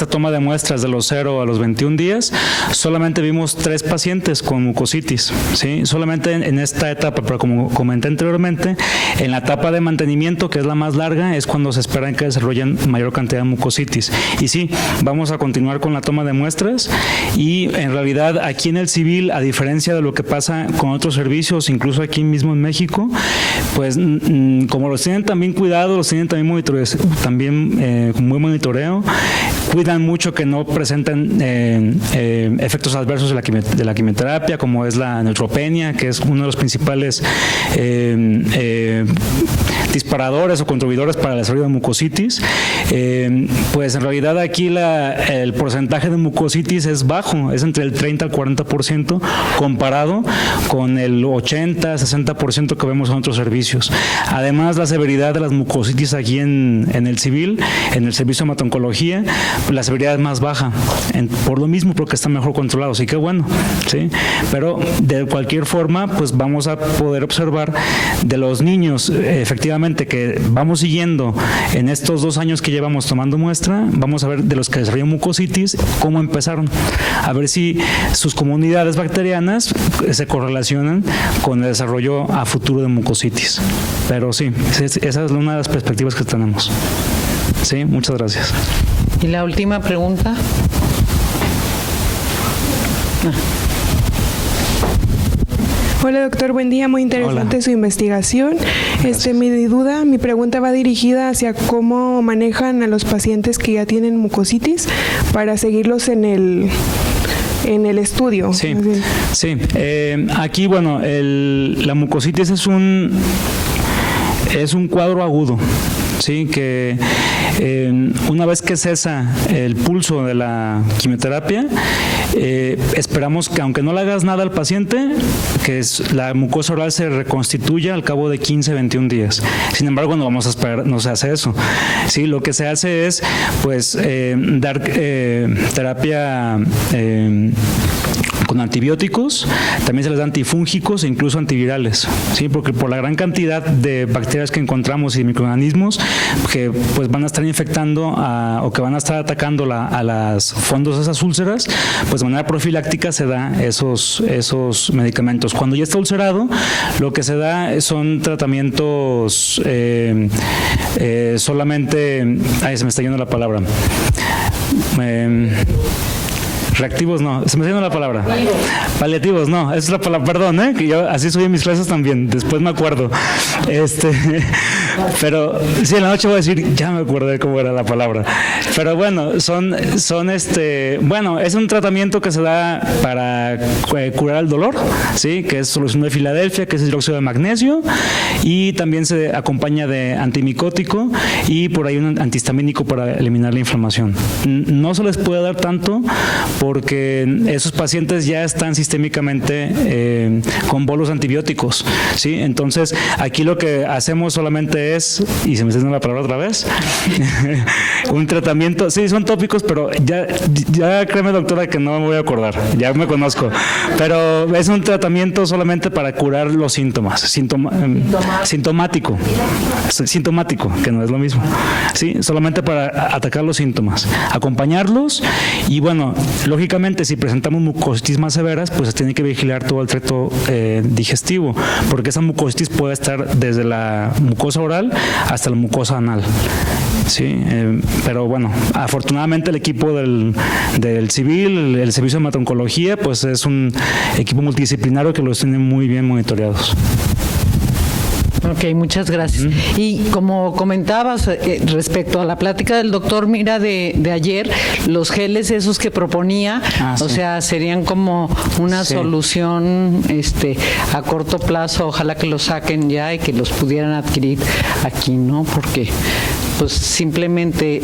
B: toma de muestras de los 0 a los 21 días, solamente vimos 3 pacientes con mucositis, ¿sí? Solamente en esta etapa, pero como comenté anteriormente, en la etapa de mantenimiento, que es la más larga, es cuando se espera que desarrollen mayor cantidad de mucositis. Y sí, vamos a continuar con la toma de muestras y en realidad aquí en el civil, a diferencia de lo que pasa con otros servicios, incluso aquí mismo en México, pues como los tienen también cuidados, los tienen también con muy monitoreo, cuidan mucho que no presenten efectos adversos de la quimioterapia, como es la neutropenia, que es uno de los principales disparadores o contribuidores para el desarrollo de mucositis. Pues en realidad aquí el porcentaje de mucositis es bajo, es entre el 30 al 40% comparado con el 80-60% que vemos en otros servicios. Además, la severidad de las mucositis aquí en el civil, en el servicio de hematoncología, la severidad es más baja, por lo mismo, porque está mejor controlado, así que bueno, ¿sí? Pero de cualquier forma, pues vamos a poder observar de los niños, efectivamente, que vamos siguiendo en estos 2 años que llevamos tomando muestra, vamos a ver de los que desarrollaron mucositis, cómo empezaron, a ver si sus comunidades bacterianas se correlacionan con el desarrollo a futuro de mucositis. Pero sí, esa es una de las perspectivas que tenemos. Sí, muchas gracias.
A: Y la última pregunta.
F: Hola doctor, buen día, muy interesante. Hola. Su investigación. Mi pregunta va dirigida hacia cómo manejan a los pacientes que ya tienen mucositis para seguirlos en el estudio.
B: Sí, sí. Aquí, bueno, la mucositis es un cuadro agudo. ¿sí? Que una vez que cesa el pulso de la quimioterapia, esperamos que aunque no le hagas nada al paciente, que la mucosa oral se reconstituya al cabo de 15, 21 días. Sin embargo, no vamos a esperar, no se hace eso. ¿Sí? Lo que se hace es pues dar terapia con antibióticos, también se les da antifúngicos e incluso antivirales, ¿sí? Porque por la gran cantidad de bacterias que encontramos y microorganismos que pues van a estar infectando o que van a estar atacando a las fondos de esas úlceras, pues de manera profiláctica se da esos medicamentos. Cuando ya está ulcerado, lo que se da son tratamientos solamente, se me está yendo la palabra. Reactivos no, se me está yendo la palabra. Paliativos no, esa es la palabra, perdón, que yo así subí en mis clases también, después me acuerdo. Pero sí, en la noche voy a decir, ya me acordé cómo era la palabra. Pero bueno, bueno, es un tratamiento que se da para curar el dolor, ¿sí? Que es solución de Filadelfia, que es hidróxido de magnesio, y también se acompaña de antimicótico y por ahí un antihistamínico para eliminar la inflamación. No se les puede dar tanto porque esos pacientes ya están sistémicamente con bolos antibióticos, ¿sí? Entonces, aquí lo que hacemos solamente es, y se me está dando la palabra otra vez, un tratamiento, sí, son tópicos, pero ya créeme, doctora, que no me voy a acordar, ya me conozco, pero es un tratamiento solamente para curar los síntomas, sintomático, que no es lo mismo, ¿sí? Solamente para atacar los síntomas, acompañarlos, y bueno, lógicamente, si presentamos mucositis más severas, pues se tiene que vigilar todo el tracto digestivo, porque esa mucositis puede estar desde la mucosa oral hasta la mucosa anal. Sí, pero bueno, afortunadamente el equipo del civil, el servicio de hemato-oncología, pues es un equipo multidisciplinario que los tiene muy bien monitoreados.
A: Ok, muchas gracias. Y como comentabas respecto a la plática del doctor Mira de ayer, los geles esos que proponía, o sea, serían como una solución a corto plazo, ojalá que los saquen ya y que los pudieran adquirir aquí, ¿no? Porque pues simplemente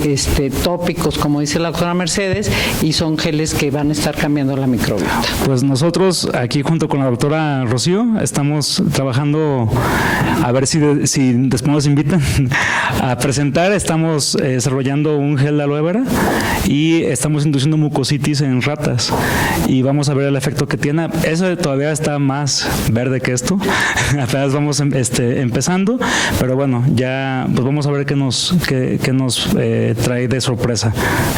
A: tópicos, como dice la doctora Mercedes, y son geles que van a estar cambiando la microbiota.
B: Pues nosotros aquí junto con la doctora Rocío estamos trabajando a ver si después nos invitan a presentar. Estamos desarrollando un gel de aloe vera y estamos induciendo mucositis en ratas y vamos a ver el efecto que tiene. Eso todavía está más verde que esto, apenas vamos empezando, pero bueno, ya pues vamos a ver qué nos trae de sorpresa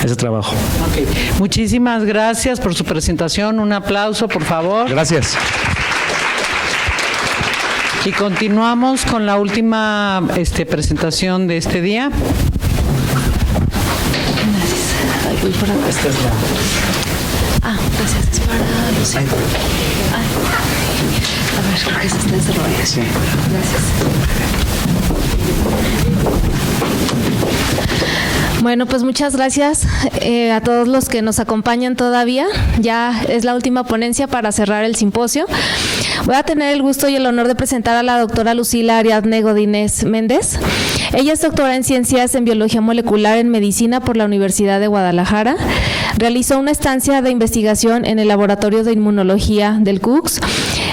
B: ese trabajo.
A: Okay. Muchísimas gracias por su presentación. Un aplauso, por favor.
B: Gracias.
A: Y continuamos con la última presentación de este día.
G: Gracias. Ay, voy por acá. Esta es la... gracias. Es para Lucía. A ver, creo que esa está desarrollada. Sí. Gracias.
H: Bueno, pues muchas gracias a todos los que nos acompañan todavía. Ya es la última ponencia para cerrar el simposio. Voy a tener el gusto y el honor de presentar a la doctora Lucila Ariadne Godínez Méndez. Ella es doctora en Ciencias en Biología Molecular en Medicina por la Universidad de Guadalajara. Realizó una estancia de investigación en el Laboratorio de Inmunología del CUCS,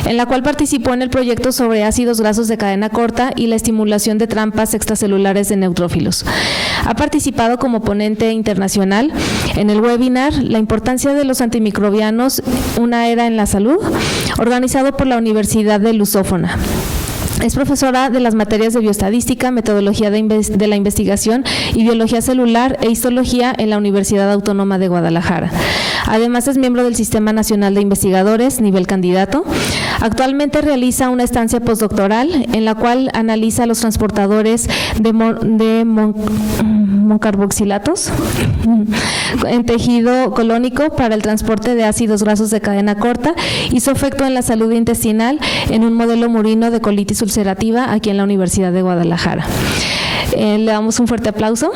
H: en la cual participó en el proyecto sobre ácidos grasos de cadena corta y la estimulación de trampas extracelulares de neutrófilos. Ha participado como ponente internacional en el webinar La importancia de los antimicrobianos, una era en la salud, organizado por la Universidad de Lusófona. Es profesora de las materias de bioestadística, metodología de la investigación y biología celular e histología en la Universidad Autónoma de Guadalajara. Además es miembro del Sistema Nacional de Investigadores, nivel candidato. Actualmente realiza una estancia postdoctoral en la cual analiza los transportadores de moncarboxilatos en tejido colónico para el transporte de ácidos grasos de cadena corta y su efecto en la salud intestinal en un modelo murino de colitis ulcerativa aquí en la Universidad de Guadalajara. Le damos un fuerte aplauso.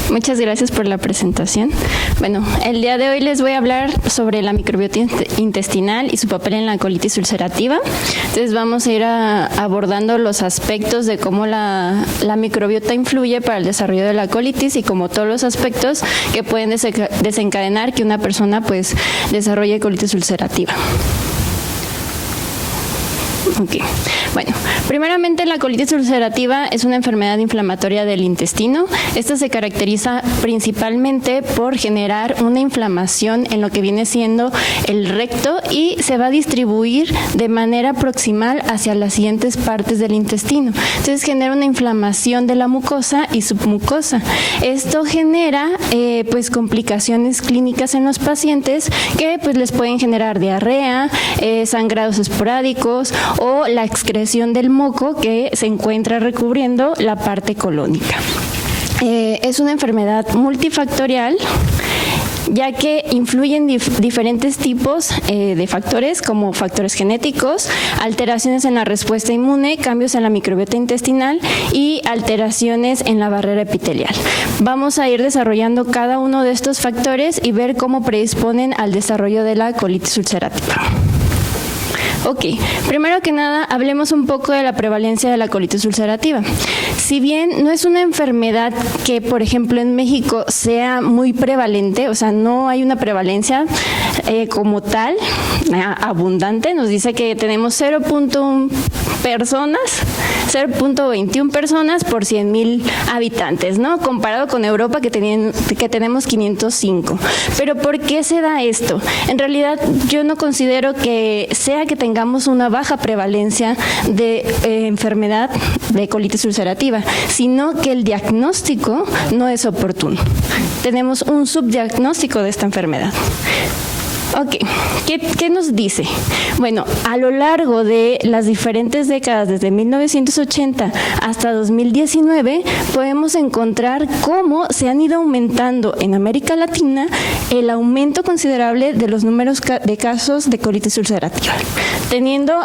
I: Muchas gracias por la presentación. Bueno, el día de hoy les voy a hablar sobre la microbiota intestinal y su papel en la colitis ulcerativa. Entonces vamos a ir abordando los aspectos de cómo la microbiota influye para el desarrollo de la colitis y como todos los aspectos que pueden desencadenar que una persona pues desarrolle colitis ulcerativa. Ok. Bueno, primeramente la colitis ulcerativa es una enfermedad inflamatoria del intestino. Esta se caracteriza principalmente por generar una inflamación en lo que viene siendo el recto y se va a distribuir de manera proximal hacia las siguientes partes del intestino. Entonces genera una inflamación de la mucosa y submucosa. Esto genera pues complicaciones clínicas en los pacientes que pues les pueden generar diarrea, sangrados esporádicos o la excreción del moco que se encuentra recubriendo la parte colónica. Es una enfermedad multifactorial, ya que influyen diferentes tipos de factores como factores genéticos, alteraciones en la respuesta inmune, cambios en la microbiota intestinal y alteraciones en la barrera epitelial. Vamos a ir desarrollando cada uno de estos factores y ver cómo predisponen al desarrollo de la colitis ulcerativa. Ok, primero que nada hablemos un poco de la prevalencia de la colitis ulcerativa. Si bien no es una enfermedad que, por ejemplo, en México sea muy prevalente, o sea, no hay una prevalencia como tal, abundante, nos dice que tenemos 0.1 personas, 0.21 personas por 100,000 habitantes, ¿no? Comparado con Europa que tenemos 505. Pero ¿por qué se da esto? En realidad yo no considero que sea que tengamos una baja prevalencia de enfermedad de colitis ulcerativa, sino que el diagnóstico no es oportuno. Tenemos un subdiagnóstico de esta enfermedad. Ok, ¿qué nos dice? Bueno, a lo largo de las diferentes décadas, desde 1980 hasta 2019, podemos encontrar cómo se han ido aumentando en América Latina el aumento considerable de los números de casos de colitis ulcerativa, teniendo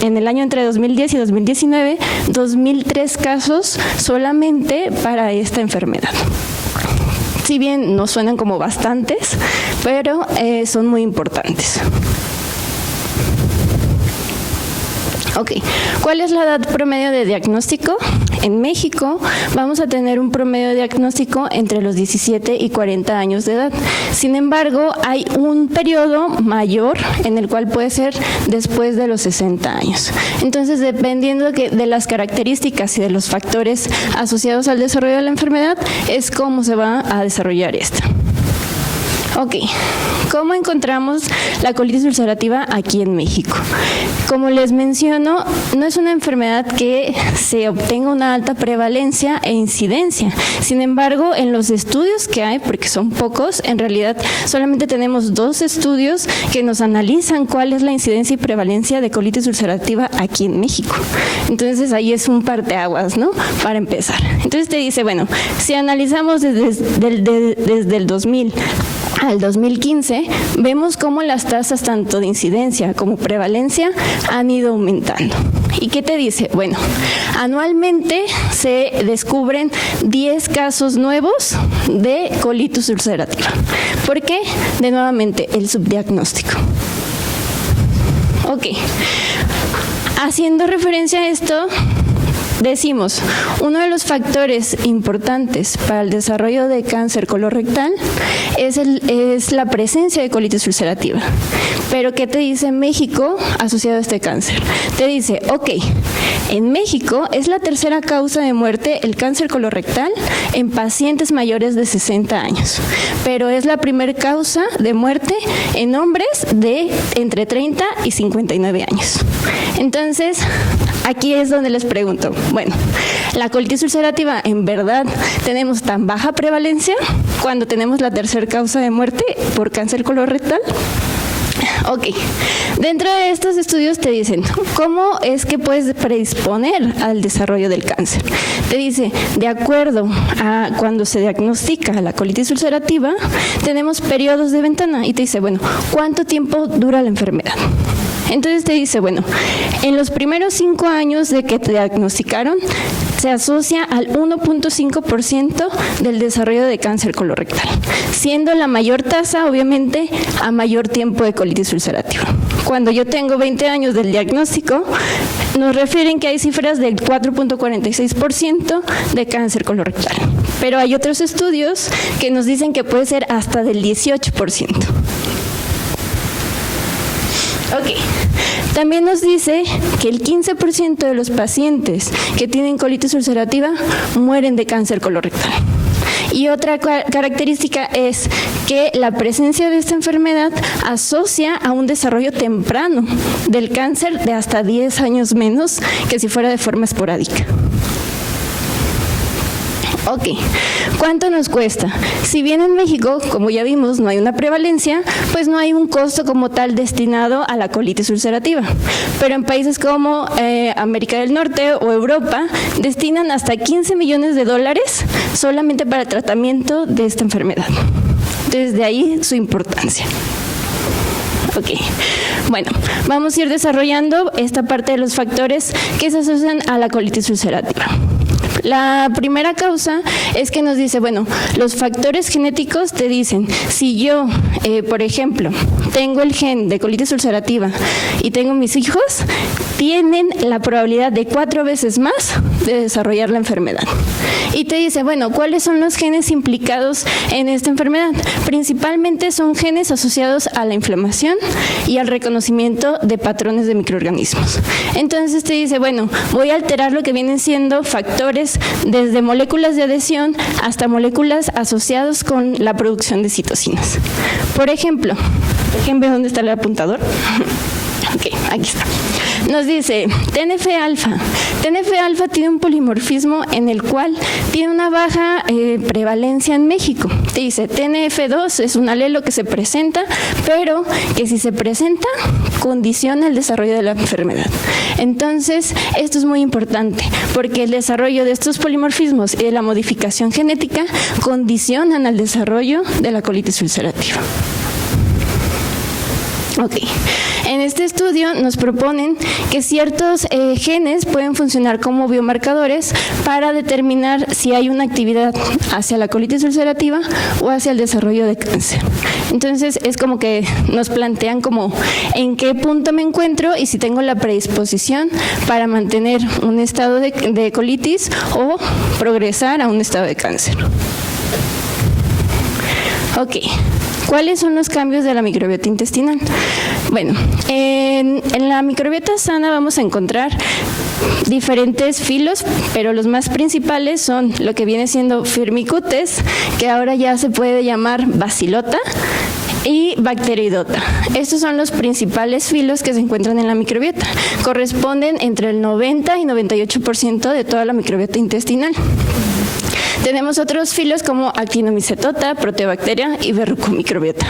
I: en el año entre 2010 y 2019, 2.003 casos solamente para esta enfermedad. Si bien no suenan como bastantes, pero son muy importantes. Ok, ¿cuál es la edad promedio de diagnóstico? En México vamos a tener un promedio de diagnóstico entre los 17 y 40 años de edad. Sin embargo, hay un periodo mayor en el cual puede ser después de los 60 años. Entonces, dependiendo de las características y de los factores asociados al desarrollo de la enfermedad, es cómo se va a desarrollar esta. Ok, ¿cómo encontramos la colitis ulcerativa aquí en México? Como les menciono, no es una enfermedad que se obtenga una alta prevalencia e incidencia. Sin embargo, en los estudios que hay, porque son pocos, en realidad solamente tenemos 2 estudios que nos analizan cuál es la incidencia y prevalencia de colitis ulcerativa aquí en México. Entonces, ahí es un parteaguas, ¿no? Para empezar. Entonces te dice, bueno, si analizamos desde el 2000 al 2015, vemos cómo las tasas tanto de incidencia como prevalencia han ido aumentando. ¿Y qué te dice? Bueno, anualmente se descubren 10 casos nuevos de colitis ulcerativa. ¿Por qué? De nuevamente, el subdiagnóstico. Ok. Haciendo referencia a esto, decimos, uno de los factores importantes para el desarrollo de cáncer colorectal es la presencia de colitis ulcerativa. Pero ¿qué te dice México asociado a este cáncer? Te dice, ok, en México es la tercera causa de muerte el cáncer colorectal en pacientes mayores de 60 años, pero es la primera causa de muerte en hombres de entre 30 y 59 años. Entonces, aquí es donde les pregunto, bueno, ¿la colitis ulcerativa en verdad tenemos tan baja prevalencia cuando tenemos la tercera causa de muerte por cáncer colorectal? Ok, dentro de estos estudios te dicen, ¿cómo es que puedes predisponer al desarrollo del cáncer? Te dice, de acuerdo a cuando se diagnostica la colitis ulcerativa, tenemos periodos de ventana y te dice, bueno, ¿cuánto tiempo dura la enfermedad? Entonces te dice, bueno, en los primeros 5 años de que te diagnosticaron, se asocia al 1.5% del desarrollo de cáncer colorectal, siendo la mayor tasa, obviamente, a mayor tiempo de colitis ulcerativa. Cuando yo tengo 20 años del diagnóstico, nos refieren que hay cifras del 4.46% de cáncer colorectal, pero hay otros estudios que nos dicen que puede ser hasta del 18%. Ok. También nos dice que el 15% de los pacientes que tienen colitis ulcerativa mueren de cáncer colorectal. Y otra característica es que la presencia de esta enfermedad asocia a un desarrollo temprano del cáncer de hasta 10 años menos que si fuera de forma esporádica. Ok, ¿cuánto nos cuesta? Si bien en México, como ya vimos, no hay una prevalencia, pues no hay un costo como tal destinado a la colitis ulcerativa. Pero en países como América del Norte o Europa, destinan hasta $15 millones solamente para el tratamiento de esta enfermedad. Entonces, de ahí su importancia. Ok, bueno, vamos a ir desarrollando esta parte de los factores que se asocian a la colitis ulcerativa. La primera causa es que nos dice, bueno, los factores genéticos te dicen, si yo, por ejemplo, tengo el gen de colitis ulcerativa y tengo mis hijos, tienen la probabilidad de 4 veces más de desarrollar la enfermedad. Y te dice, bueno, ¿cuáles son los genes implicados en esta enfermedad? Principalmente son genes asociados a la inflamación y al reconocimiento de patrones de microorganismos. Entonces te dice, bueno, voy a alterar lo que vienen siendo factores desde moléculas de adhesión hasta moléculas asociadas con la producción de citocinas. Por ejemplo, ¿dónde está el apuntador? Ok, aquí está. Nos dice TNF-alfa. TNF-alfa tiene un polimorfismo en el cual tiene una baja prevalencia en México. Te dice TNF2 es un alelo que se presenta, pero que si se presenta, condiciona el desarrollo de la enfermedad. Entonces, esto es muy importante, porque el desarrollo de estos polimorfismos y de la modificación genética condicionan al desarrollo de la colitis ulcerativa. Ok. En este estudio nos proponen que ciertos genes pueden funcionar como biomarcadores para determinar si hay una actividad hacia la colitis ulcerativa o hacia el desarrollo de cáncer. Entonces es como que nos plantean como en qué punto me encuentro y si tengo la predisposición para mantener un estado de colitis o progresar a un estado de cáncer. Ok. ¿Cuáles son los cambios de la microbiota intestinal? Bueno, en la microbiota sana vamos a encontrar diferentes filos, pero los más principales son lo que viene siendo Firmicutes, que ahora ya se puede llamar Bacillota, y Bacteroidota. Estos son los principales filos que se encuentran en la microbiota. Corresponden entre el 90 y 98% de toda la microbiota intestinal. Tenemos otros filos como Actinomycetota, Proteobacteria y Verrucomicrobiota.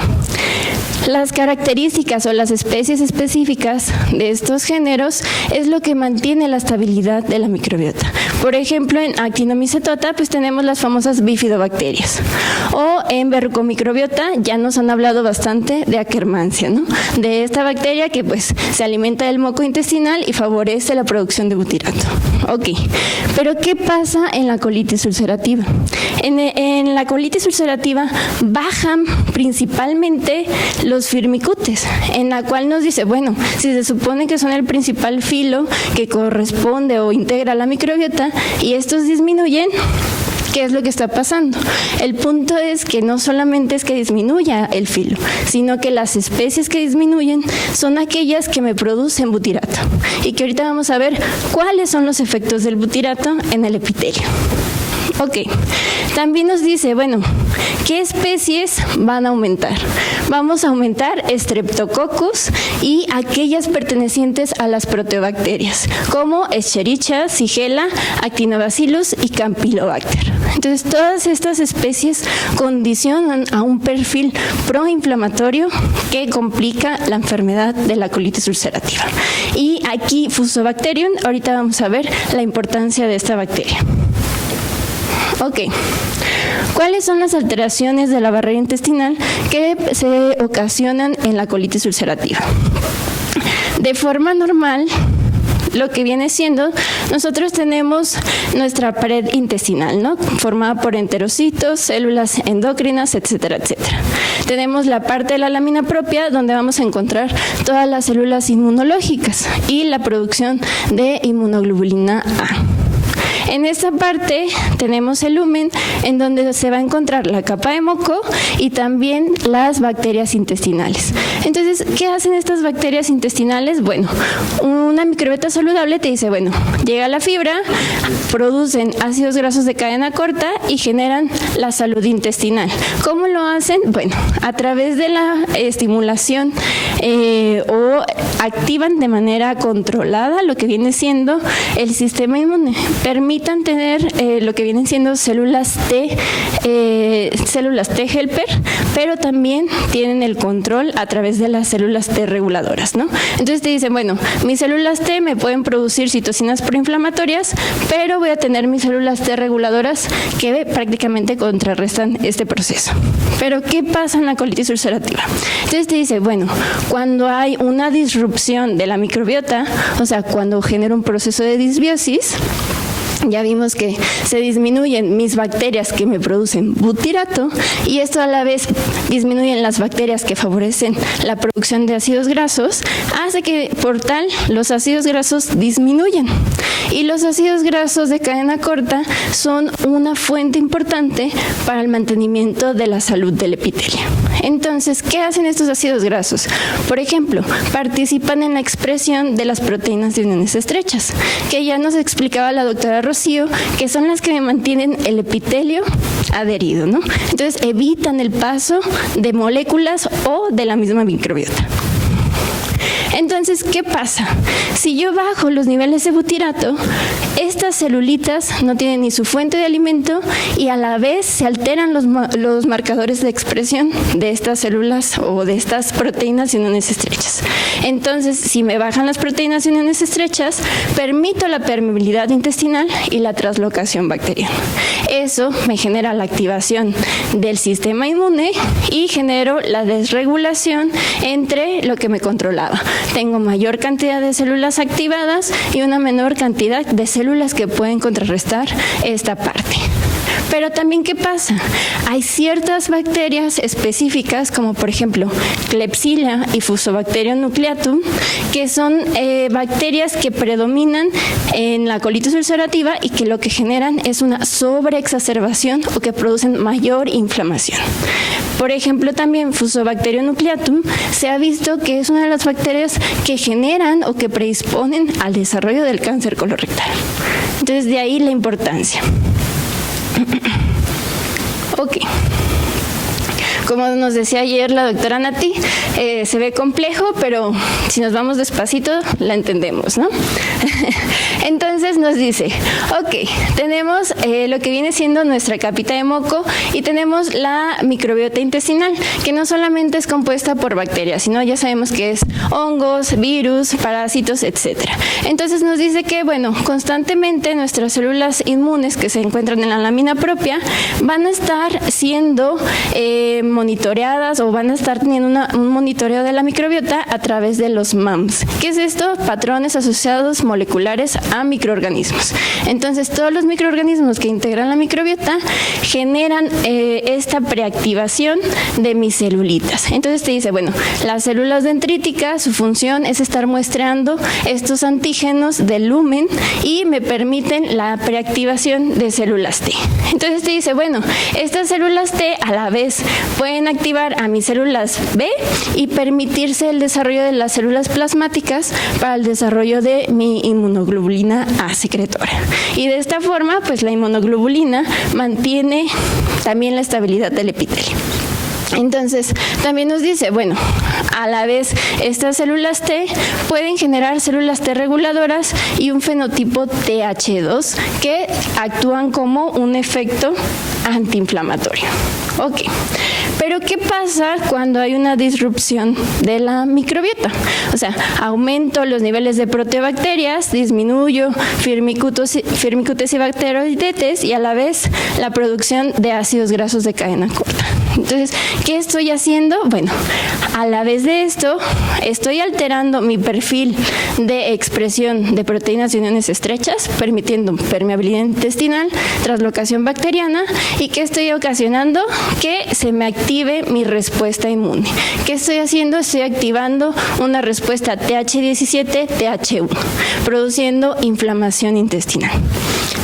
I: Las características o las especies específicas de estos géneros es lo que mantiene la estabilidad de la microbiota. Por ejemplo, en Actinomycetota pues tenemos las famosas bifidobacterias, o en Verrucomicrobiota ya nos han hablado bastante de Akkermansia, ¿no? De esta bacteria que pues se alimenta del moco intestinal y favorece la producción de butirato. Ok, pero ¿qué pasa en la colitis ulcerativa? En la colitis ulcerativa bajan principalmente los firmicutes, en la cual nos dice, bueno, si se supone que son el principal filo que corresponde o integra la microbiota y estos disminuyen, ¿qué es lo que está pasando? El punto es que no solamente es que disminuya el filo, sino que las especies que disminuyen son aquellas que me producen butirato y que ahorita vamos a ver cuáles son los efectos del butirato en el epitelio. Ok, también nos dice, bueno, ¿qué especies van a aumentar? Vamos a aumentar Streptococcus y aquellas pertenecientes a las proteobacterias, como Escherichia, Shigella, Actinobacillus y Campylobacter. Entonces, todas estas especies condicionan a un perfil proinflamatorio que complica la enfermedad de la colitis ulcerativa. Y aquí, Fusobacterium, ahorita vamos a ver la importancia de esta bacteria. Ok, ¿cuáles son las alteraciones de la barrera intestinal que se ocasionan en la colitis ulcerativa? de forma normal, lo que viene siendo, nosotros tenemos nuestra pared intestinal, ¿no? Formada por enterocitos, células endocrinas, etcétera, etcétera. Tenemos la parte de la lámina propia donde vamos a encontrar todas las células inmunológicas y la producción de inmunoglobulina A. En esta parte tenemos el lumen, en donde se va a encontrar la capa de moco y también las bacterias intestinales. Entonces, ¿qué hacen estas bacterias intestinales? Bueno, una microbiota saludable te dice, bueno, llega la fibra, producen ácidos grasos de cadena corta y generan la salud intestinal. ¿Cómo lo hacen? Bueno, a través de la estimulación o activan de manera controlada lo que viene siendo el sistema inmune. Permiten tener lo que vienen siendo células T helper, pero también tienen el control a través de las células T reguladoras, ¿no? Entonces te dicen, bueno, mis células T me pueden producir citocinas proinflamatorias, pero voy a tener mis células T reguladoras que prácticamente contrarrestan este proceso. Pero ¿qué pasa en la colitis ulcerativa? Entonces te dice, bueno, cuando hay una disrupción de la microbiota, o sea, cuando genera un proceso de disbiosis, ya vimos que se disminuyen mis bacterias que me producen butirato y esto a la vez disminuyen las bacterias que favorecen la producción de ácidos grasos, hace que por tal los ácidos grasos disminuyan. Y los ácidos grasos de cadena corta son una fuente importante para el mantenimiento de la salud del epitelio. Entonces, ¿qué hacen estos ácidos grasos? Por ejemplo, participan en la expresión de las proteínas de uniones estrechas, que ya nos explicaba la doctora Rocío, que son las que mantienen el epitelio adherido, ¿no? Entonces, evitan el paso de moléculas o de la misma microbiota. Entonces, ¿qué pasa? Si yo bajo los niveles de butirato, estas celulitas no tienen ni su fuente de alimento y a la vez se alteran los marcadores de expresión de estas células o de estas proteínas y uniones estrechas. Entonces, si me bajan las proteínas y uniones estrechas, permito la permeabilidad intestinal y la translocación bacteriana. Eso me genera la activación del sistema inmune y genero la desregulación entre lo que me controlaba. Tengo mayor cantidad de células activadas y una menor cantidad de células que pueden contrarrestar esta parte. Pero también, ¿qué pasa? Hay ciertas bacterias específicas, como por ejemplo Klebsiella y Fusobacterium nucleatum, que son bacterias que predominan en la colitis ulcerativa y que lo que generan es una sobreexacerbación o que producen mayor inflamación. Por ejemplo, también Fusobacterium nucleatum se ha visto que es una de las bacterias que generan o que predisponen al desarrollo del cáncer colorectal. Entonces, de ahí la importancia. Ok. Como nos decía ayer la doctora Nati, se ve complejo, pero si nos vamos despacito, la entendemos, ¿no? Entonces nos dice, ok, tenemos lo que viene siendo nuestra capita de moco y tenemos la microbiota intestinal, que no solamente es compuesta por bacterias, sino ya sabemos que es hongos, virus, parásitos, etcétera. Entonces nos dice que, bueno, constantemente nuestras células inmunes que se encuentran en la lámina propia van a estar siendo monitoreadas o van a estar teniendo un monitoreo de la microbiota a través de los MAMS. ¿Qué es esto? Patrones asociados moleculares a microorganismos. Entonces, todos los microorganismos que integran la microbiota generan esta preactivación de mis celulitas. Entonces te dice, bueno, las células dendríticas, su función es estar muestreando estos antígenos del lumen y me permiten la preactivación de células T. Entonces te dice, bueno, estas células T a la vez pueden activar a mis células B y permitirse el desarrollo de las células plasmáticas para el desarrollo de mi inmunoglobulina A secretora. Y de esta forma, pues la inmunoglobulina mantiene también la estabilidad del epitelio. Entonces, también nos dice, bueno, a la vez estas células T pueden generar células T reguladoras y un fenotipo TH2 que actúan como un efecto antiinflamatorio. Ok, pero ¿qué pasa cuando hay una disrupción de la microbiota? O sea, aumento los niveles de proteobacterias, disminuyo Firmicutes y Bacteroidetes y a la vez la producción de ácidos grasos de cadena corta. Entonces, ¿qué estoy haciendo? Bueno, a la vez de esto, estoy alterando mi perfil de expresión de proteínas de uniones estrechas, permitiendo permeabilidad intestinal, translocación bacteriana, y que estoy ocasionando que se me active mi respuesta inmune. ¿Qué estoy haciendo? Estoy activando una respuesta TH17, TH1, produciendo inflamación intestinal.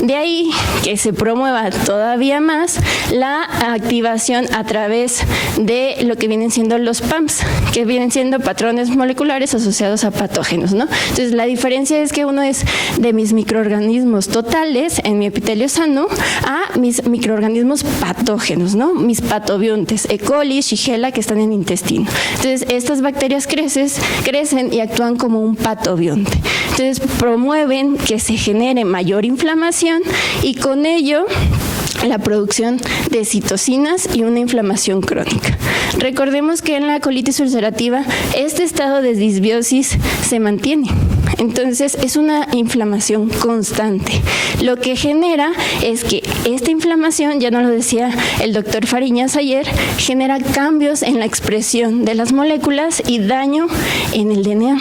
I: De ahí que se promueva todavía más la activación a través de lo que vienen siendo los PAMs, que vienen siendo patrones moleculares asociados a patógenos, ¿no? Entonces, la diferencia es que uno es de mis microorganismos totales en mi epitelio sano a mis microorganismos patógenos, ¿no? Mis patobiontes, E. coli, Shigella, que están en el intestino. Entonces, estas bacterias crecen y actúan como un patobionte. Entonces, promueven que se genere mayor inflamación y con ello la producción de citocinas y una inflamación crónica. Recordemos que en la colitis ulcerativa este estado de disbiosis se mantiene. Entonces, es una inflamación constante. Lo que genera es que esta inflamación, ya nos lo decía el doctor Fariñas ayer, genera cambios en la expresión de las moléculas y daño en el DNA.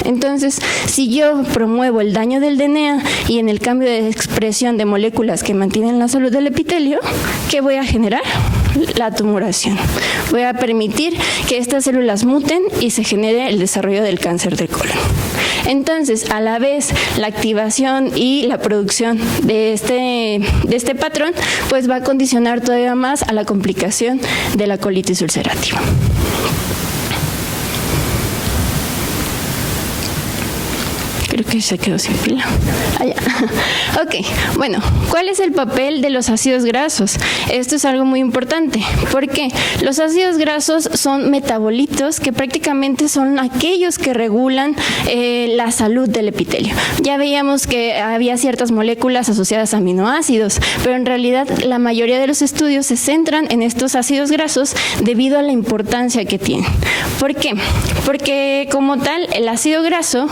I: Entonces, si yo promuevo el daño del DNA y en el cambio de expresión de moléculas que mantienen la salud del epitelio, ¿qué voy a generar? La tumoración. Voy a permitir que estas células muten y se genere el desarrollo del cáncer del colon. Entonces, a la vez, la activación y la producción de este patrón, pues va a condicionar todavía más a la complicación de la colitis ulcerativa. Creo que se quedó sin pila. Allá. Ok, bueno, ¿cuál es el papel de los ácidos grasos? Esto es algo muy importante, porque los ácidos grasos son metabolitos que prácticamente son aquellos que regulan la salud del epitelio. Ya veíamos que había ciertas moléculas asociadas a aminoácidos, pero en realidad la mayoría de los estudios se centran en estos ácidos grasos debido a la importancia que tienen. ¿Por qué? Porque como tal, el ácido graso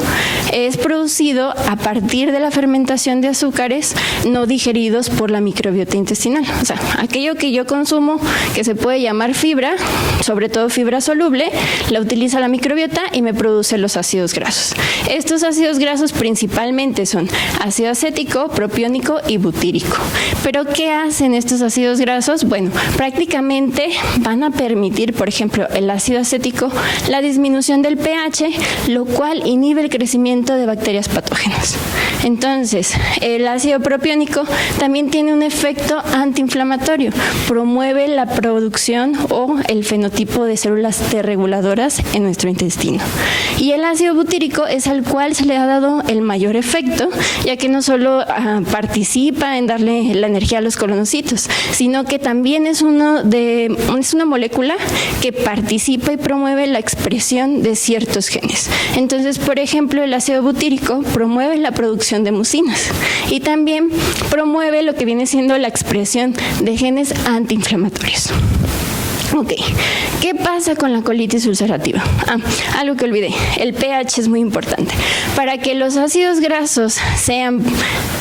I: es producido a partir de la fermentación de azúcares no digeridos por la microbiota intestinal. O sea, aquello que yo consumo, que se puede llamar fibra, sobre todo fibra soluble, la utiliza la microbiota y me produce los ácidos grasos. Estos ácidos grasos principalmente son ácido acético, propiónico y butírico. ¿Pero qué hacen estos ácidos grasos? Bueno, prácticamente van a permitir, por ejemplo, el ácido acético, la disminución del pH, lo cual inhibe el crecimiento de bacterias patógenas. Entonces, el ácido propiónico también tiene un efecto antiinflamatorio, promueve la producción o el fenotipo de células T reguladoras en nuestro intestino. Y el ácido butírico es al cual se le ha dado el mayor efecto, ya que no solo participa en darle la energía a los colonocitos, sino que también es una molécula que participa y promueve la expresión de ciertos genes. Entonces, por ejemplo, el ácido butírico promueve la producción de mucinas y también promueve lo que viene siendo la expresión de genes antiinflamatorios. Ok, ¿qué pasa con la colitis ulcerativa? Algo que olvidé, el pH es muy importante. Para que los ácidos grasos sean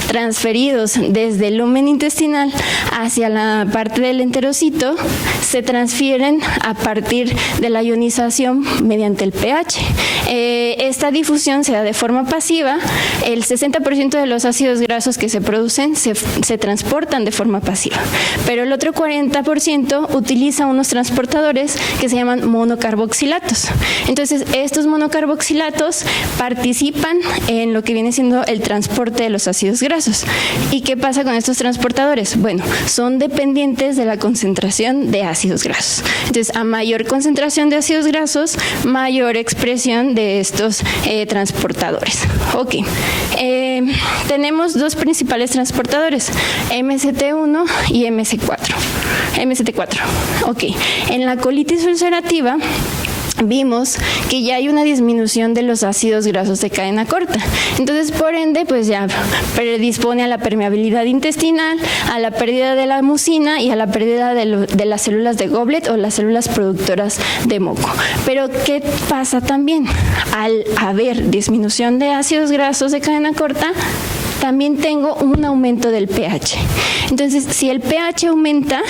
I: transferidos desde el lumen intestinal hacia la parte del enterocito, se transfieren a partir de la ionización mediante el pH. Esta difusión se da de forma pasiva. El 60% de los ácidos grasos que se producen se transportan de forma pasiva, pero el otro 40% utiliza unos transportadores que se llaman monocarboxilatos. Entonces, estos monocarboxilatos participan en lo que viene siendo el transporte de los ácidos grasos. ¿Y qué pasa con estos transportadores? Bueno, son dependientes de la concentración de ácidos grasos. Entonces, a mayor concentración de ácidos grasos, mayor expresión de estos transportadores. Ok, tenemos dos principales transportadores, MCT1 y MCT4. Ok, en la colitis ulcerativa vimos que ya hay una disminución de los ácidos grasos de cadena corta. Entonces, por ende, pues ya predispone a la permeabilidad intestinal, a la pérdida de la mucina y a la pérdida de las células de Goblet o las células productoras de moco. Pero, ¿qué pasa también? Al haber disminución de ácidos grasos de cadena corta, también tengo un aumento del pH. Entonces, si el pH aumenta,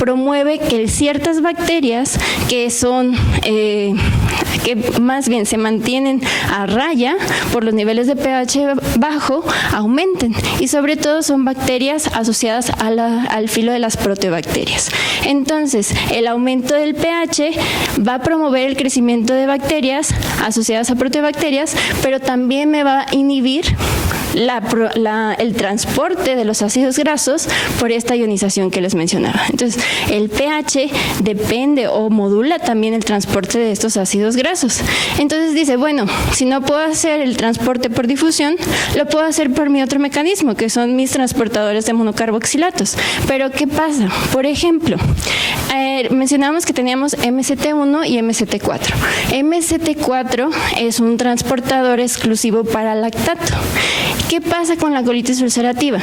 I: promueve que ciertas bacterias que son, que más bien se mantienen a raya por los niveles de pH bajo, aumenten. Y sobre todo son bacterias asociadas al filo de las proteobacterias. Entonces, el aumento del pH va a promover el crecimiento de bacterias asociadas a proteobacterias, pero también me va a inhibir el transporte de los ácidos grasos por esta ionización que les mencionaba. Entonces, el pH depende o modula también el transporte de estos ácidos grasos. Entonces dice, bueno, si no puedo hacer el transporte por difusión, lo puedo hacer por mi otro mecanismo, que son mis transportadores de monocarboxilatos. Pero, ¿qué pasa? Por ejemplo, mencionamos que teníamos MCT1 y MCT4. MCT4 es un transportador exclusivo para lactato. ¿Qué pasa con la colitis ulcerativa?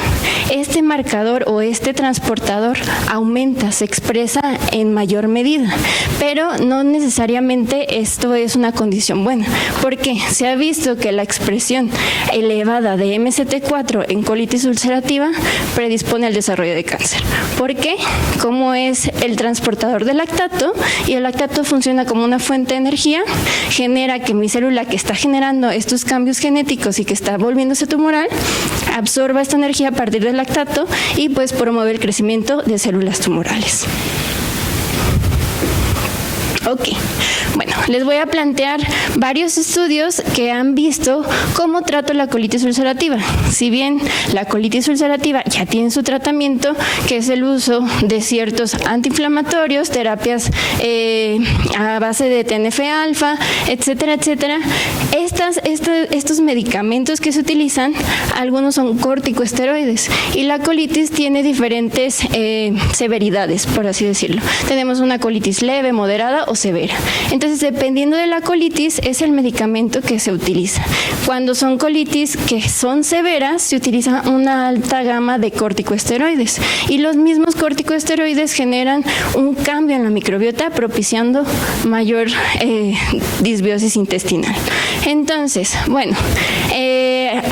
I: Este marcador o este transportador aumenta, se expresa en mayor medida, pero no necesariamente esto es una condición buena, porque se ha visto que la expresión elevada de MCT4 en colitis ulcerativa predispone al desarrollo de cáncer. ¿Por qué? Como es el transportador del lactato, y el lactato funciona como una fuente de energía, genera que mi célula que está generando estos cambios genéticos y que está volviéndose tumoral, absorba esta energía a partir del lactato y pues promueve el crecimiento de células tumorales. Ok, bueno, les voy a plantear varios estudios que han visto cómo trato la colitis ulcerativa. Si bien la colitis ulcerativa ya tiene su tratamiento, que es el uso de ciertos antiinflamatorios, terapias a base de TNF-alfa, etcétera, etcétera, estos medicamentos que se utilizan, algunos son corticosteroides, y la colitis tiene diferentes severidades, por así decirlo. Tenemos una colitis leve, moderada o severa. Entonces, dependiendo de la colitis, es el medicamento que se utiliza. Cuando son colitis que son severas, se utiliza una alta gama de corticosteroides, y los mismos corticosteroides generan un cambio en la microbiota, propiciando mayor disbiosis intestinal. Entonces, bueno,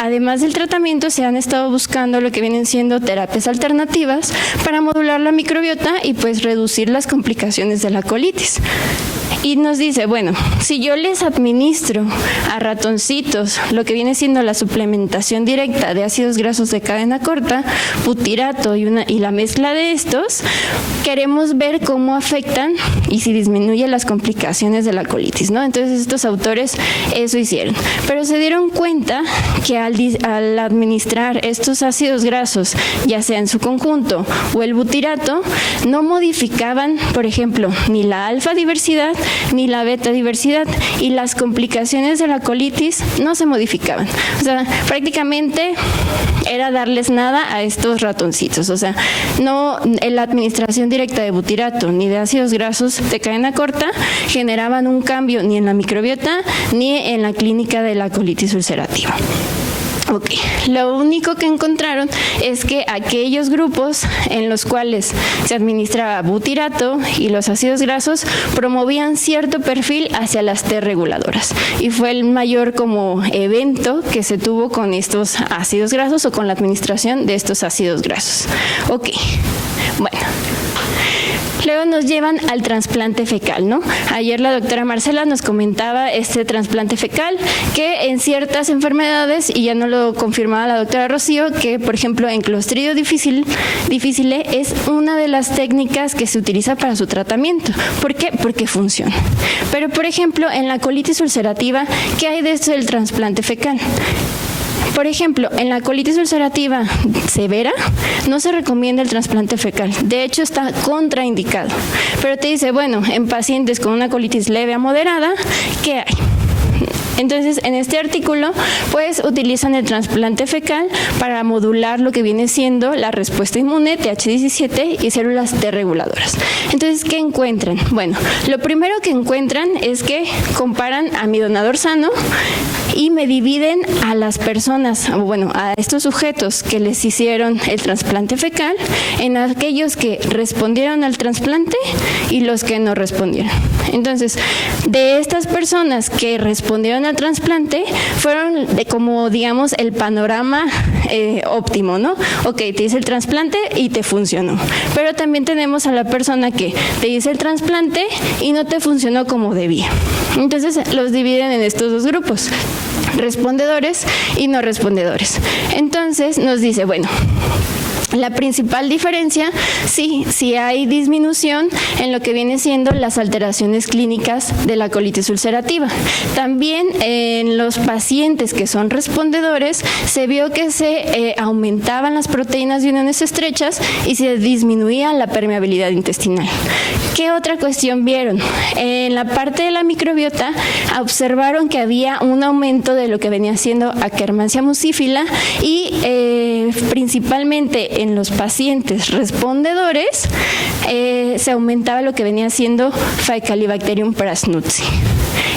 I: además del tratamiento, se han estado buscando lo que vienen siendo terapias alternativas para modular la microbiota y pues reducir las complicaciones de la colitis. Y nos dice, bueno, si yo les administro a ratoncitos lo que viene siendo la suplementación directa de ácidos grasos de cadena corta, butirato y la mezcla de estos, queremos ver cómo afectan y si disminuyen las complicaciones de la colitis, ¿no? Entonces estos autores eso hicieron. Pero se dieron cuenta que al administrar estos ácidos grasos, ya sea en su conjunto o el butirato, no modificaban, por ejemplo, ni la alfa diversidad ni la beta diversidad, y las complicaciones de la colitis no se modificaban. O sea, prácticamente era darles nada a estos ratoncitos. O sea, no, la administración directa de butirato ni de ácidos grasos de cadena corta generaban un cambio ni en la microbiota ni en la clínica de la colitis ulcerativa. Ok, lo único que encontraron es que aquellos grupos en los cuales se administraba butirato y los ácidos grasos promovían cierto perfil hacia las T reguladoras, y fue el mayor como evento que se tuvo con estos ácidos grasos o con la administración de estos ácidos grasos. Ok, bueno. Luego nos llevan al trasplante fecal, ¿no? Ayer la doctora Marcela nos comentaba este trasplante fecal, que en ciertas enfermedades, y ya no lo confirmaba la doctora Rocío, que por ejemplo en Clostridio difficile es una de las técnicas que se utiliza para su tratamiento. ¿Por qué? Porque funciona. Pero por ejemplo en la colitis ulcerativa, ¿qué hay de esto del trasplante fecal? Por ejemplo, en la colitis ulcerativa severa no se recomienda el trasplante fecal. De hecho, está contraindicado. Pero te dice, bueno, en pacientes con una colitis leve a moderada, ¿qué hay? Entonces, en este artículo, pues utilizan el trasplante fecal para modular lo que viene siendo la respuesta inmune, TH17 y células T reguladoras. Entonces, ¿qué encuentran? Bueno, lo primero que encuentran es que comparan a mi donador sano y me dividen a las personas, bueno, a estos sujetos que les hicieron el trasplante fecal en aquellos que respondieron al trasplante y los que no respondieron. Entonces, de estas personas que respondieron al trasplante fueron como, digamos, el panorama óptimo, ¿no? Ok, te hice el trasplante y te funcionó. Pero también tenemos a la persona que te hice el trasplante y no te funcionó como debía. Entonces los dividen en estos dos grupos: respondedores y no respondedores. Entonces nos dice, bueno, la principal diferencia, sí hay disminución en lo que viene siendo las alteraciones clínicas de la colitis ulcerativa. También en los pacientes que son respondedores se vio que se aumentaban las proteínas de uniones estrechas y se disminuía la permeabilidad intestinal. ¿Qué otra cuestión vieron? En la parte de la microbiota observaron que había un aumento de lo que venía siendo Akkermansia muscífila y principalmente en los pacientes respondedores se aumentaba lo que venía siendo Faecalibacterium prausnitzii.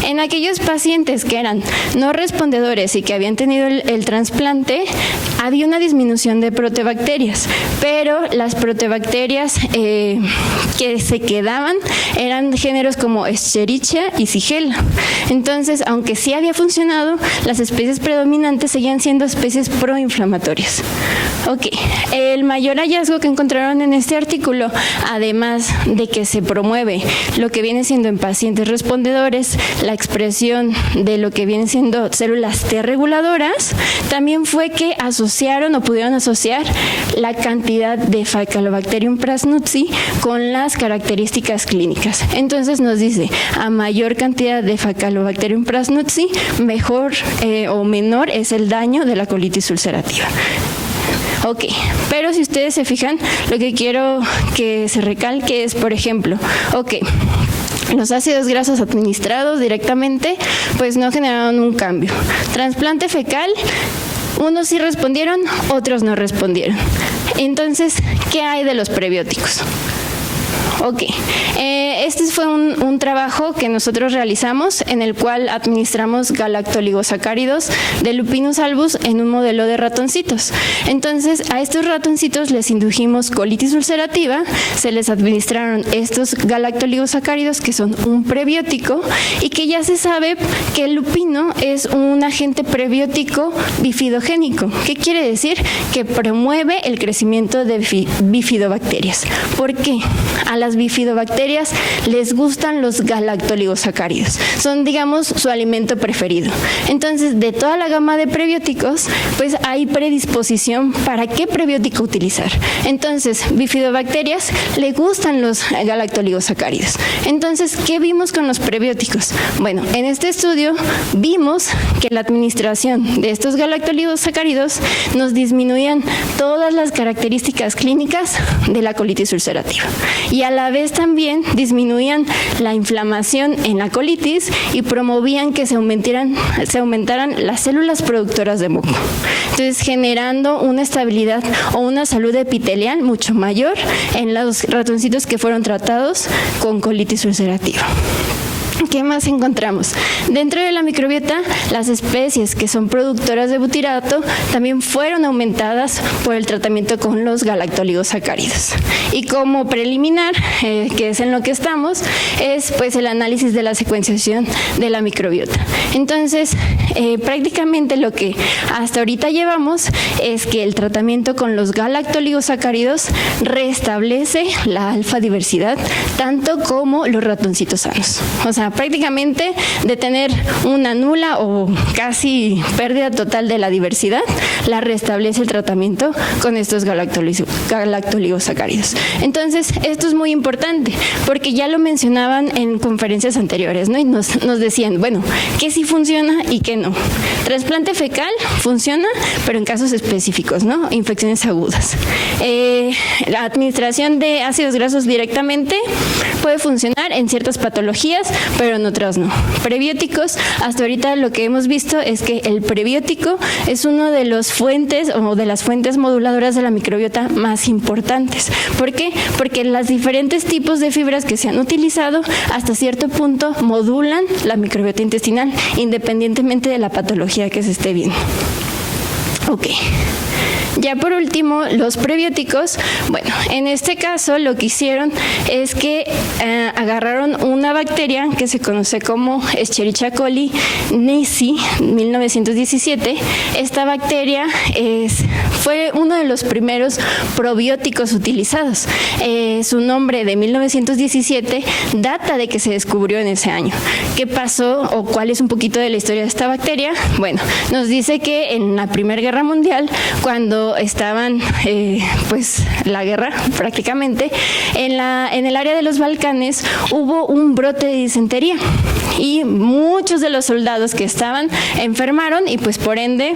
I: En aquellos pacientes que eran no respondedores y que habían tenido el trasplante, había una disminución de proteobacterias, pero las proteobacterias que se quedaban eran géneros como Escherichia y Shigella. Entonces, aunque sí había funcionado, las especies predominantes seguían siendo especies proinflamatorias. Ok, el mayor hallazgo que encontraron en este artículo, además de que se promueve lo que viene siendo en pacientes respondedores, la expresión de lo que vienen siendo células T reguladoras, también fue que asociaron o pudieron asociar la cantidad de Faecalibacterium prausnitzii con las características clínicas. Entonces nos dice, a mayor cantidad de Faecalibacterium prausnitzii, mejor o menor es el daño de la colitis ulcerativa. Ok, pero si ustedes se fijan, lo que quiero que se recalque es, por ejemplo, los ácidos grasos administrados directamente, pues no generaron un cambio. Trasplante fecal, unos sí respondieron, otros no respondieron. Entonces, ¿qué hay de los prebióticos? Ok, este fue un trabajo que nosotros realizamos en el cual administramos galactoligosacáridos de Lupinus albus en un modelo de ratoncitos. Entonces, a estos ratoncitos les indujimos colitis ulcerativa, se les administraron estos galactoligosacáridos que son un prebiótico y que ya se sabe que el lupino es un agente prebiótico bifidogénico. ¿Qué quiere decir? Que promueve el crecimiento de bifidobacterias. ¿Por qué? A las bifidobacterias les gustan los galactoligosacáridos. Son, digamos, su alimento preferido. Entonces, de toda la gama de prebióticos, pues hay predisposición para qué prebiótico utilizar. Entonces, bifidobacterias le gustan los galactoligosacáridos. Entonces, ¿qué vimos con los prebióticos? Bueno, en este estudio vimos que la administración de estos galactoligosacáridos nos disminuían todas las características clínicas de la colitis ulcerativa. Y a la vez también disminuían la inflamación en la colitis y promovían que se aumentaran las células productoras de moco. Entonces, generando una estabilidad o una salud epitelial mucho mayor en los ratoncitos que fueron tratados con colitis ulcerativa. ¿Qué más encontramos? Dentro de la microbiota, las especies que son productoras de butirato también fueron aumentadas por el tratamiento con los galactoligosacáridos. Y como preliminar, que es en lo que estamos, es pues el análisis de la secuenciación de la microbiota. Entonces, prácticamente lo que hasta ahorita llevamos es que el tratamiento con los galactoligosacáridos restablece la alfa diversidad, tanto como los ratoncitos sanos. O sea, prácticamente de tener una nula o casi pérdida total de la diversidad, la restablece el tratamiento con estos galactoligosacáridos. Entonces, esto es muy importante porque ya lo mencionaban en conferencias anteriores, ¿no? Y nos decían, bueno, ¿qué sí funciona y qué no? Trasplante fecal funciona, pero en casos específicos, ¿no? Infecciones agudas. La administración de ácidos grasos directamente puede funcionar en ciertas patologías, pero en otras no. Prebióticos, hasta ahorita lo que hemos visto es que el prebiótico es uno de los fuentes o de las fuentes moduladoras de la microbiota más importantes. ¿Por qué? Porque los diferentes tipos de fibras que se han utilizado hasta cierto punto modulan la microbiota intestinal independientemente de la patología que se esté viendo. Ok. Ya por último, los prebióticos, bueno, en este caso lo que hicieron es que agarraron una bacteria que se conoce como Escherichia coli nesi 1917. Esta bacteria fue uno de los primeros probióticos utilizados. Su nombre de 1917 data de que se descubrió en ese año. ¿Qué pasó o cuál es un poquito de la historia de esta bacteria? Bueno, nos dice que en la Primera Guerra Mundial, cuando estaban pues la guerra prácticamente, en el área de los Balcanes hubo un brote de disentería y muchos de los soldados que estaban enfermaron y pues por ende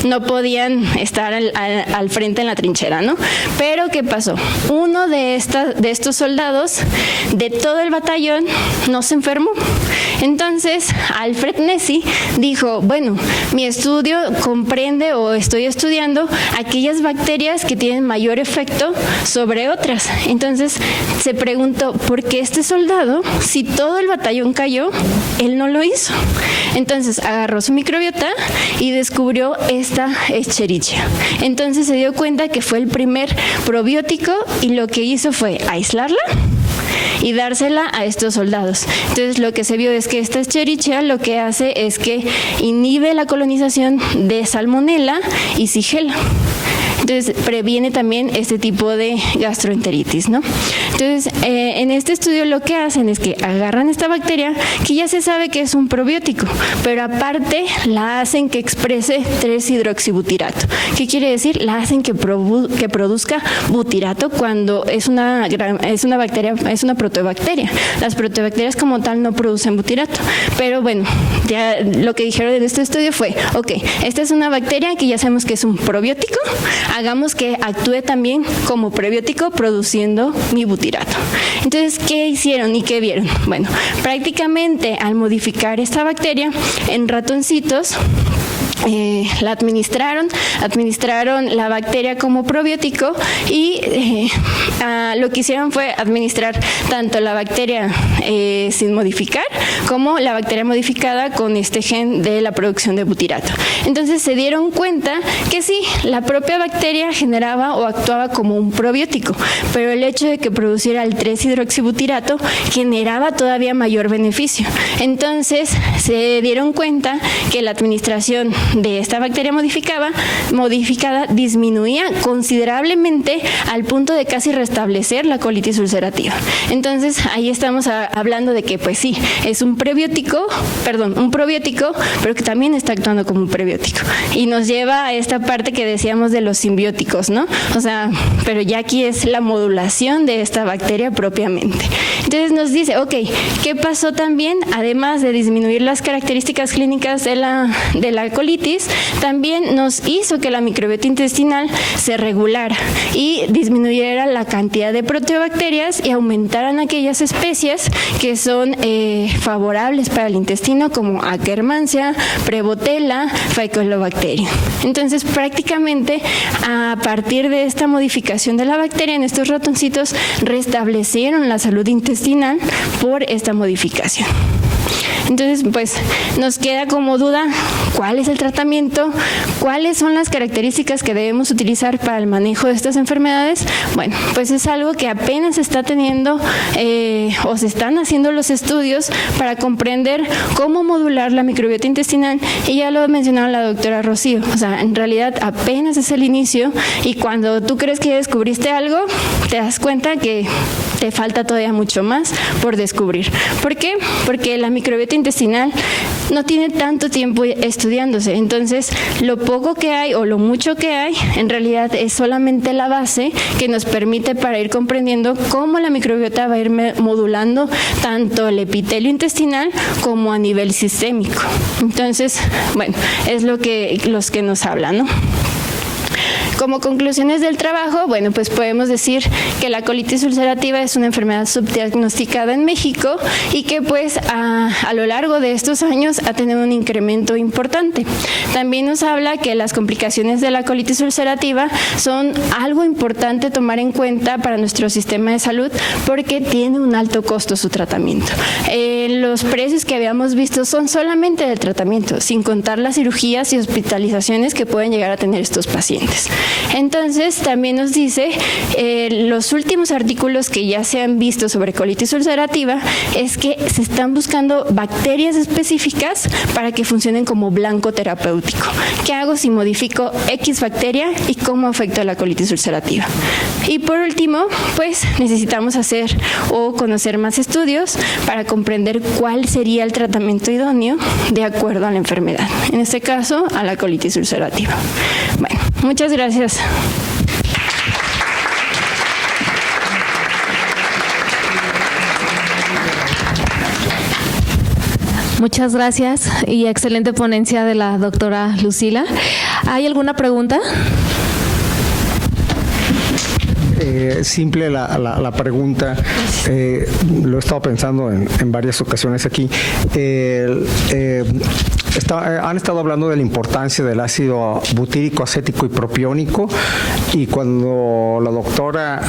I: no podían estar al frente en la trinchera, ¿no? Pero ¿qué pasó? Uno de estos soldados de todo el batallón no se enfermó. Entonces Alfred Nesi dijo, bueno, mi estudio comprende o estoy estudiando aquellas bacterias que tienen mayor efecto sobre otras. Entonces se preguntó, ¿por qué este soldado, si todo el batallón cayó, él no lo hizo? Entonces agarró su microbiota y descubrió esta Escherichia. Entonces se dio cuenta que fue el primer probiótico y lo que hizo fue aislarla y dársela a estos soldados. Entonces lo que se vio es que esta Escherichia lo que hace es que inhibe la colonización de Salmonella y Shigella. Entonces previene también este tipo de gastroenteritis, ¿no? Entonces en este estudio lo que hacen es que agarran esta bacteria que ya se sabe que es un probiótico, pero aparte la hacen que exprese 3-hidroxibutirato. ¿Qué quiere decir? La hacen que produzca butirato cuando es una bacteria, es una proteobacteria. Las proteobacterias como tal no producen butirato, pero bueno, ya lo que dijeron en este estudio fue, ok, esta es una bacteria que ya sabemos que es un probiótico, hagamos que actúe también como prebiótico produciendo mi butirato. Entonces, ¿qué hicieron y qué vieron? Bueno, prácticamente al modificar esta bacteria en ratoncitos, la administraron la bacteria como probiótico y lo que hicieron fue administrar tanto la bacteria sin modificar como la bacteria modificada con este gen de la producción de butirato. Entonces se dieron cuenta que sí, la propia bacteria generaba o actuaba como un probiótico, pero el hecho de que produciera el 3-hidroxibutirato generaba todavía mayor beneficio. Entonces se dieron cuenta que la administración de esta bacteria modificada disminuía considerablemente al punto de casi restablecer la colitis ulcerativa. Entonces ahí estamos hablando de que pues sí, es un probiótico, pero que también está actuando como un prebiótico. Y nos lleva a esta parte que decíamos de los simbióticos, ¿no? O sea, pero ya aquí es la modulación de esta bacteria propiamente. Entonces nos dice, ok, ¿qué pasó también? Además de disminuir las características clínicas de la colitis, también nos hizo que la microbiota intestinal se regulara y disminuyera la cantidad de proteobacterias y aumentaran aquellas especies que son favorables para el intestino, como Akkermansia, Prevotella, Faecolobacterium. Entonces, prácticamente a partir de esta modificación de la bacteria en estos ratoncitos, restablecieron la salud intestinal por esta modificación. Entonces, pues nos queda como duda cuál es el tratamiento, cuáles son las características que debemos utilizar para el manejo de estas enfermedades. Bueno, pues es algo que apenas se está teniendo o se están haciendo los estudios para comprender cómo modular la microbiota intestinal, y ya lo mencionaba la doctora Rocío. O sea, en realidad apenas es el inicio, y cuando tú crees que ya descubriste algo, te das cuenta que te falta todavía mucho más por descubrir. ¿Por qué? Porque la microbiota intestinal no tiene tanto tiempo estudiándose. Entonces, lo poco que hay o lo mucho que hay, en realidad es solamente la base que nos permite para ir comprendiendo cómo la microbiota va a ir modulando tanto el epitelio intestinal como a nivel sistémico. Entonces, bueno, es los que nos hablan, ¿no? Como conclusiones del trabajo, bueno, pues podemos decir que la colitis ulcerativa es una enfermedad subdiagnosticada en México y que pues a lo largo de estos años ha tenido un incremento importante. También nos habla que las complicaciones de la colitis ulcerativa son algo importante tomar en cuenta para nuestro sistema de salud porque tiene un alto costo su tratamiento. Los precios que habíamos visto son solamente del tratamiento, sin contar las cirugías y hospitalizaciones que pueden llegar a tener estos pacientes. Entonces, también nos dice, los últimos artículos que ya se han visto sobre colitis ulcerativa es que se están buscando bacterias específicas para que funcionen como blanco terapéutico. ¿Qué hago si modifico X bacteria y cómo afecta la colitis ulcerativa? Y por último, pues necesitamos hacer o conocer más estudios para comprender cuál sería el tratamiento idóneo de acuerdo a la enfermedad. En este caso, a la colitis ulcerativa. Bueno, muchas gracias.
H: Muchas gracias y excelente ponencia de la doctora Lucila. ¿Hay alguna pregunta?
C: Simple la pregunta, lo he estado pensando en varias ocasiones aquí. Han estado hablando de la importancia del ácido butírico, acético y propiónico, y cuando la doctora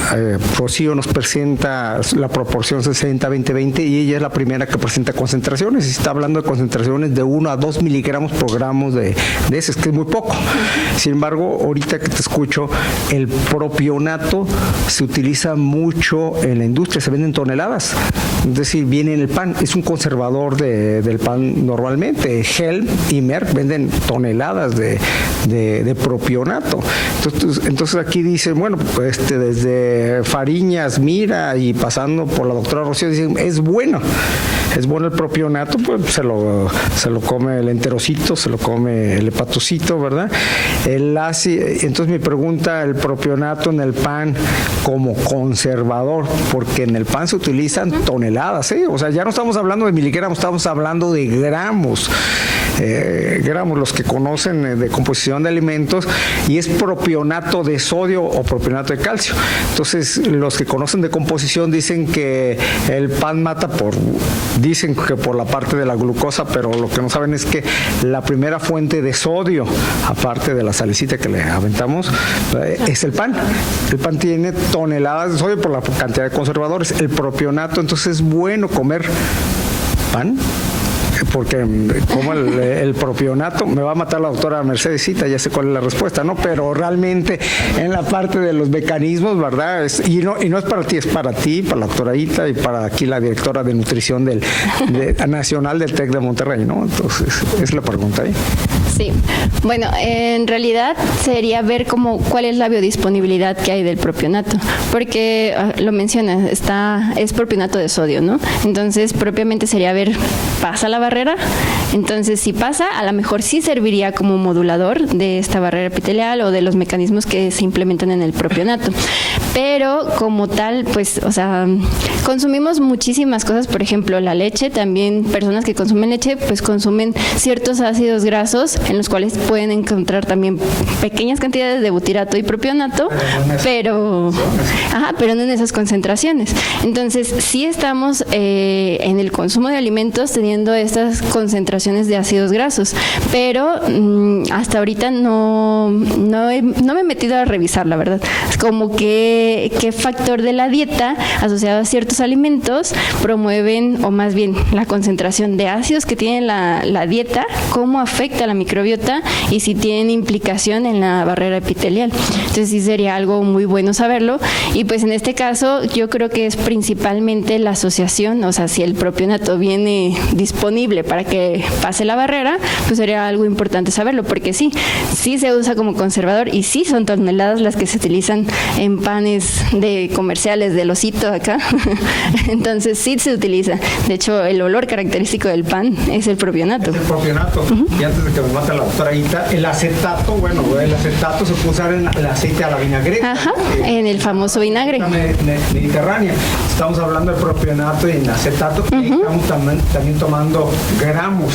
C: Rocío nos presenta la proporción 60-20-20, y ella es la primera que presenta concentraciones, y está hablando de concentraciones de 1 a 2 miligramos por gramos de ese, que es muy poco. Sin embargo, ahorita que te escucho, el propionato se utiliza mucho en la industria, se venden toneladas, es decir, viene en el pan, es un conservador del pan normalmente. Helm y Merck venden toneladas de propionato. Entonces aquí dicen, bueno, pues desde Fariñas, Mira y pasando por la doctora Rocío, dicen, es bueno el propionato, pues se lo come el enterocito, se lo come el hepatocito, ¿verdad? El ácido, entonces mi pregunta, el propionato en el pan como conservador, porque en el pan se utilizan toneladas, ¿eh? O sea, ya no estamos hablando de miligramos, estamos hablando de gramos. Gramos, los que conocen de composición de alimentos, y es propionato de sodio o propionato de calcio. Entonces, los que conocen de composición dicen que el pan mata dicen que por la parte de la glucosa, pero lo que no saben es que la primera fuente de sodio, aparte de la salicita que le aventamos, es el pan. El pan tiene toneladas de sodio por la cantidad de conservadores. El propionato, entonces es bueno comer pan, porque como el propionato, me va a matar la doctora Mercedesita, ya sé cuál es la respuesta, ¿no? Pero realmente en la parte de los mecanismos, ¿verdad? Y no es para ti, es para ti, para la doctora Ita y para aquí la directora de nutrición nacional del TEC de Monterrey, ¿no? Entonces, es la pregunta ahí.
I: Sí, bueno, en realidad sería ver cuál es la biodisponibilidad que hay del propionato, porque lo menciona, es propionato de sodio, ¿no? Entonces, propiamente sería ver, ¿pasa la barrera? Entonces, si pasa, a lo mejor sí serviría como modulador de esta barrera epitelial o de los mecanismos que se implementan en el propionato. Pero como tal, pues, o sea, consumimos muchísimas cosas, por ejemplo, la leche, también personas que consumen leche, pues consumen ciertos ácidos grasos en los cuales pueden encontrar también pequeñas cantidades de butirato y propionato, pero no en esas concentraciones. Entonces, sí estamos en el consumo de alimentos teniendo estas concentraciones de ácidos grasos, pero hasta ahorita no me he metido a revisar, la verdad. Es como qué factor de la dieta asociado a ciertos alimentos promueven, o más bien la concentración de ácidos que tiene la dieta, cómo afecta a la microbiota y si tienen implicación en la barrera epitelial. Entonces sí sería algo muy bueno saberlo, y pues en este caso yo creo que es principalmente la asociación, o sea, si el propionato viene disponible para que pase la barrera, pues sería algo importante saberlo, porque sí se usa como conservador y sí son toneladas las que se utilizan en panes de comerciales del osito acá. Entonces sí se utiliza. De hecho, el olor característico del pan es el propionato.
C: Es el propionato. Y antes de que me mate la doctora Ita, el acetato se puede usar en el aceite a la vinagreta.
I: Ajá, en el famoso vinagre.
C: Mediterránea. Estamos hablando de propionato y en acetato, que estamos también tomando gramos.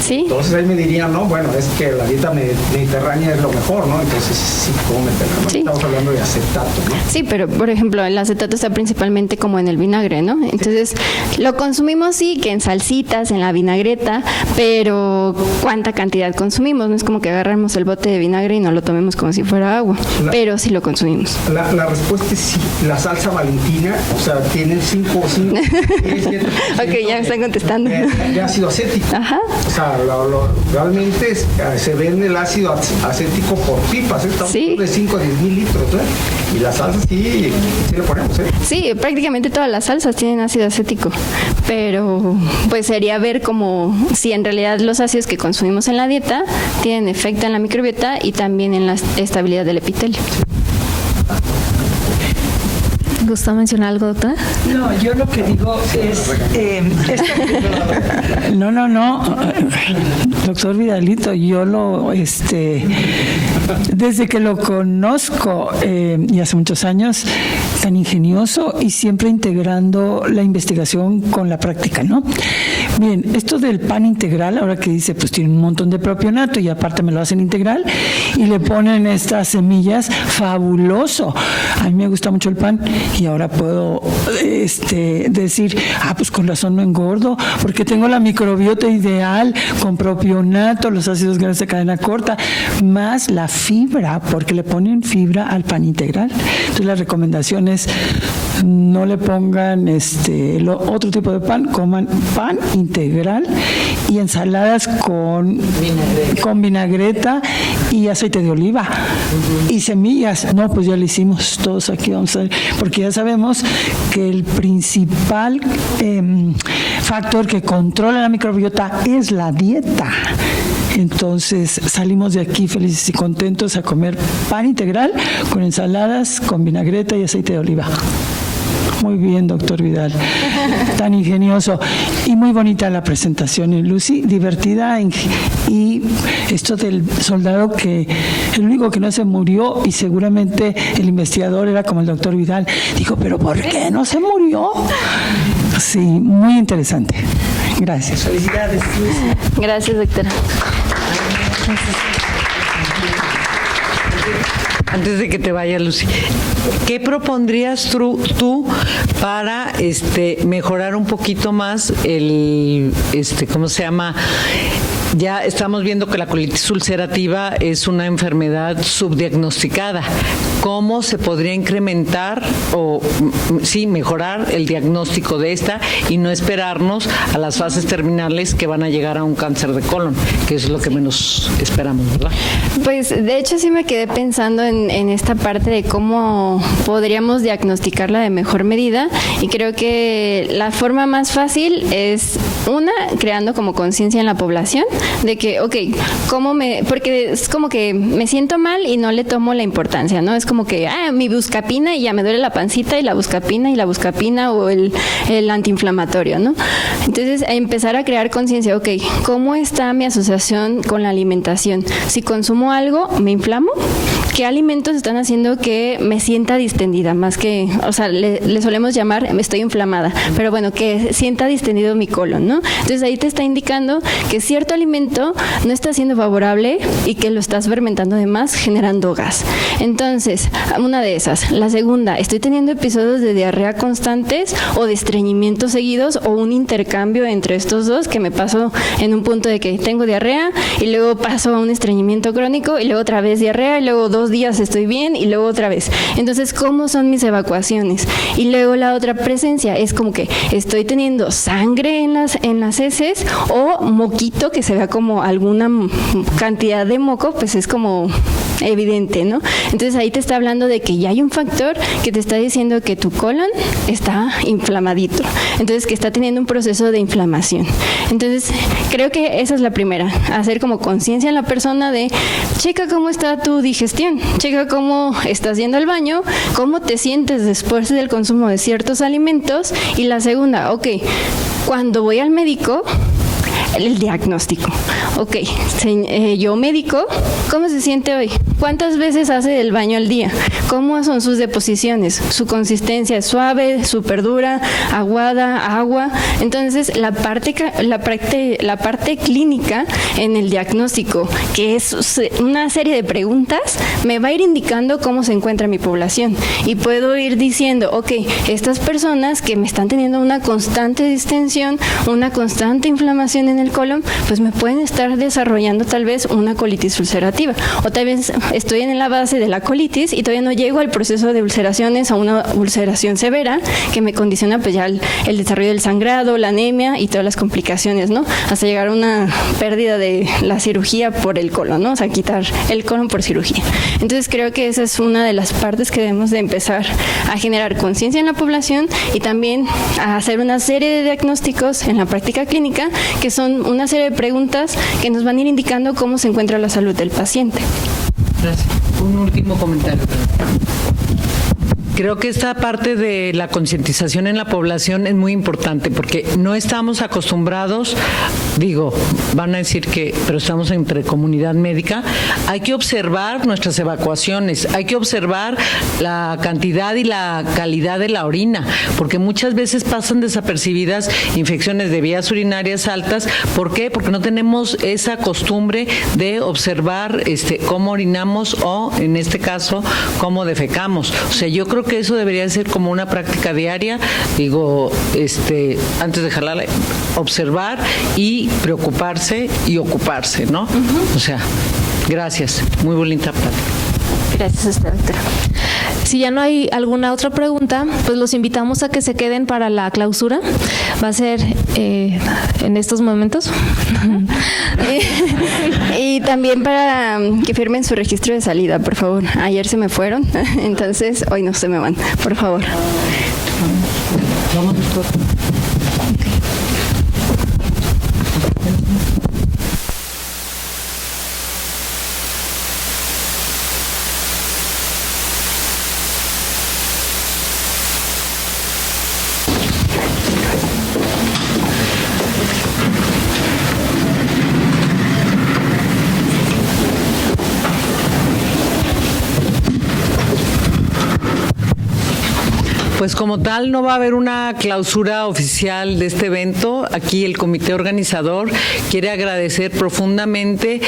I: Sí.
C: Entonces ahí me dirían, no, bueno, es que la dieta mediterránea es lo mejor, ¿no? Entonces sí, cómetela, ¿no? Sí. Estamos hablando de acetato, ¿no?
I: Sí, pero por ejemplo, el acetato está principalmente como en el vinagre, ¿no? Entonces lo consumimos sí, que en salsitas, en la vinagreta, pero ¿cuánta cantidad consumimos? No es como que agarramos el bote de vinagre y no lo tomemos como si fuera agua, pero sí lo consumimos.
C: La respuesta es sí. La salsa valentina, o sea, tiene 5
I: Ok, ya me están contestando.
C: De ácido acético.
I: Ajá.
C: O sea, realmente se vende el ácido acético por pipas, estamos de 5 a 10 mil litros, y la salsa sí le ponemos.
I: Sí, prácticamente todas las salsas tienen ácido acético, pero pues sería ver como si en realidad los ácidos que consumimos en la dieta tienen efecto en la microbiota y también en la estabilidad del epitelio.
H: ¿Gusta mencionar algo, doctora?
J: No, yo lo que digo es... No, doctor Vidalito, yo desde que lo conozco, y hace muchos años, tan ingenioso y siempre integrando la investigación con la práctica, ¿no? Bien, esto del pan integral, ahora que dice, pues tiene un montón de propionato y aparte me lo hacen integral y le ponen estas semillas, fabuloso. A mí me gusta mucho el pan y ahora puedo decir, pues con razón no engordo, porque tengo la microbiota ideal con propionato, los ácidos grasos de cadena corta, más la fibra, porque le ponen fibra al pan integral. Entonces la recomendación es no le pongan otro tipo de pan, coman pan integral y ensaladas con vinagreta y aceite de oliva y semillas. No, pues ya lo hicimos todos aquí, porque ya sabemos que el principal factor que controla la microbiota es la dieta. Entonces salimos de aquí felices y contentos a comer pan integral con ensaladas, con vinagreta y aceite de oliva. Muy bien, doctor Vidal, tan ingenioso y muy bonita la presentación, Lucy, divertida, y esto del soldado que el único que no se murió, y seguramente el investigador era como el doctor Vidal, dijo, pero ¿por qué no se murió? Sí, muy interesante. Gracias. Felicidades, Lucy.
I: Gracias, doctora.
A: Antes de que te vaya, Lucy, ¿qué propondrías tú para mejorar un poquito más ¿cómo se llama? Ya estamos viendo que la colitis ulcerativa es una enfermedad subdiagnosticada. ¿Cómo se podría incrementar o mejorar el diagnóstico de esta y no esperarnos a las fases terminales que van a llegar a un cáncer de colon, que es lo que menos esperamos, ¿verdad?
I: Pues de hecho sí me quedé pensando en esta parte de cómo podríamos diagnosticarla de mejor medida, y creo que la forma más fácil es creando como conciencia en la población de que, porque es como que me siento mal y no le tomo la importancia, ¿no? Es como que, mi buscapina y ya me duele la pancita y la buscapina o el antiinflamatorio, ¿no? Entonces, empezar a crear conciencia, ¿cómo está mi asociación con la alimentación? Si consumo algo, ¿me inflamo? ¿Qué alimentos están haciendo que me sienta distendida? Más que, le solemos llamar, me estoy inflamada, pero bueno, que sienta distendido mi colon, ¿no? Entonces ahí te está indicando que cierto alimento no está siendo favorable y que lo estás fermentando de más, generando gas. Entonces, una de esas. La segunda, estoy teniendo episodios de diarrea constantes o de estreñimientos seguidos, o un intercambio entre estos dos, que me paso en un punto de que tengo diarrea y luego paso a un estreñimiento crónico y luego otra vez diarrea y luego 2 días estoy bien y luego otra vez. Entonces, ¿cómo son mis evacuaciones? Y luego la otra presencia es como que estoy teniendo sangre en las heces, o moquito, que se vea como alguna cantidad de moco, pues es como evidente, ¿no? Entonces ahí te está hablando de que ya hay un factor que te está diciendo que tu colon está inflamadito, entonces que está teniendo un proceso de inflamación. Entonces creo que esa es la primera, hacer como conciencia en la persona de checa cómo está tu digestión, checa cómo estás yendo al baño, cómo te sientes después del consumo de ciertos alimentos. Y la segunda, cuando voy al médico, el diagnóstico. Yo médico, ¿cómo se siente hoy? ¿Cuántas veces hace el baño al día? ¿Cómo son sus deposiciones? ¿Su consistencia es suave, súper dura, aguada, agua? Entonces, la parte clínica en el diagnóstico, que es una serie de preguntas, me va a ir indicando cómo se encuentra mi población. Y puedo ir diciendo, estas personas que me están teniendo una constante distensión, una constante inflamación en el colon, pues me pueden estar desarrollando tal vez una colitis ulcerativa, o tal vez estoy en la base de la colitis y todavía no llego al proceso de ulceraciones o una ulceración severa que me condiciona pues ya el desarrollo del sangrado, la anemia y todas las complicaciones, ¿no? Hasta llegar a una pérdida de la cirugía por el colon, ¿no? O sea, quitar el colon por cirugía. Entonces creo que esa es una de las partes que debemos de empezar a generar conciencia en la población y también a hacer una serie de diagnósticos en la práctica clínica que son una serie de preguntas que nos van a ir indicando cómo se encuentra la salud del paciente.
A: Gracias. Un último comentario. Creo que esta parte de la concientización en la población es muy importante porque no estamos acostumbrados, van a decir que, pero estamos entre comunidad médica, hay que observar nuestras evacuaciones, hay que observar la cantidad y la calidad de la orina, porque muchas veces pasan desapercibidas infecciones de vías urinarias altas. ¿Por qué? Porque no tenemos esa costumbre de observar cómo orinamos o, en este caso, cómo defecamos. O sea, yo creo que eso debería ser como una práctica diaria, antes de jalarla, observar y preocuparse y ocuparse, ¿no? O sea, gracias, muy bonita plática.
I: Gracias a usted, doctora.
H: Si ya no hay alguna otra pregunta, pues los invitamos a que se queden para la clausura. Va a ser en estos momentos.
I: Y también para que firmen su registro de salida, por favor. Ayer se me fueron, entonces hoy no se me van, por favor.
A: Vamos, Pues como tal no va a haber una clausura oficial de este evento. Aquí el comité organizador quiere agradecer profundamente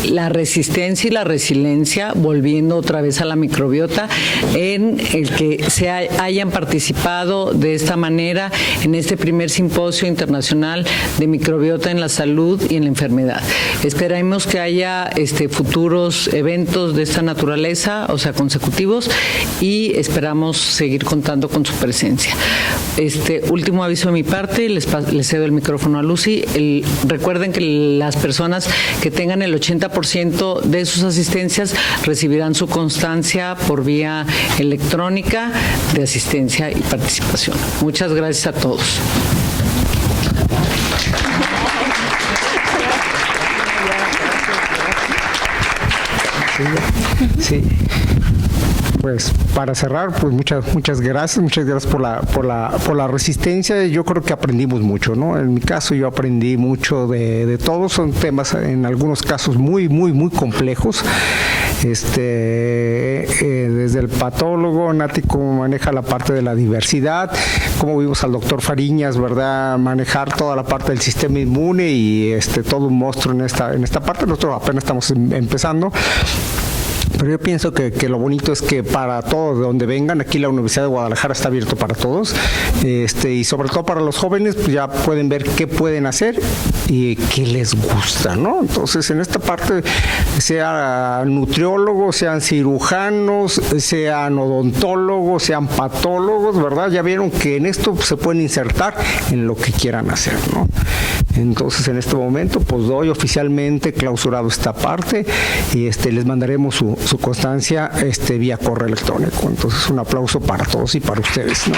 A: la resistencia y la resiliencia, volviendo otra vez a la microbiota, en el que se hayan participado de esta manera en este primer simposio internacional de microbiota en la salud y en la enfermedad. Esperemos que haya futuros eventos de esta naturaleza, o sea, consecutivos, y esperamos seguir contando con su presencia. Último aviso de mi parte, les cedo el micrófono a Lucy. Recuerden que las personas que tengan el 80% de sus asistencias recibirán su constancia por vía electrónica de asistencia y participación. Muchas gracias a todos.
C: Sí. Pues para cerrar, pues muchas gracias por la resistencia. Yo creo que aprendimos mucho, ¿no? En mi caso yo aprendí mucho de todos. Son temas en algunos casos muy complejos. Desde el patólogo, Nati, cómo maneja la parte de la diversidad, cómo vimos al doctor Fariñas, ¿verdad?, manejar toda la parte del sistema inmune y todo un monstruo en esta parte. Nosotros apenas estamos empezando. Pero yo pienso que lo bonito es que para todos de donde vengan, aquí la Universidad de Guadalajara está abierto para todos, y sobre todo para los jóvenes, pues ya pueden ver qué pueden hacer y qué les gusta, ¿no? Entonces, en esta parte, sean nutriólogos, sean cirujanos, sean odontólogos, sean patólogos, ¿verdad? Ya vieron que en esto se pueden insertar en lo que quieran hacer, ¿no? Entonces, en este momento, pues doy oficialmente clausurado esta parte y les mandaremos su constancia vía correo electrónico. Entonces, un aplauso para todos y para ustedes, ¿no?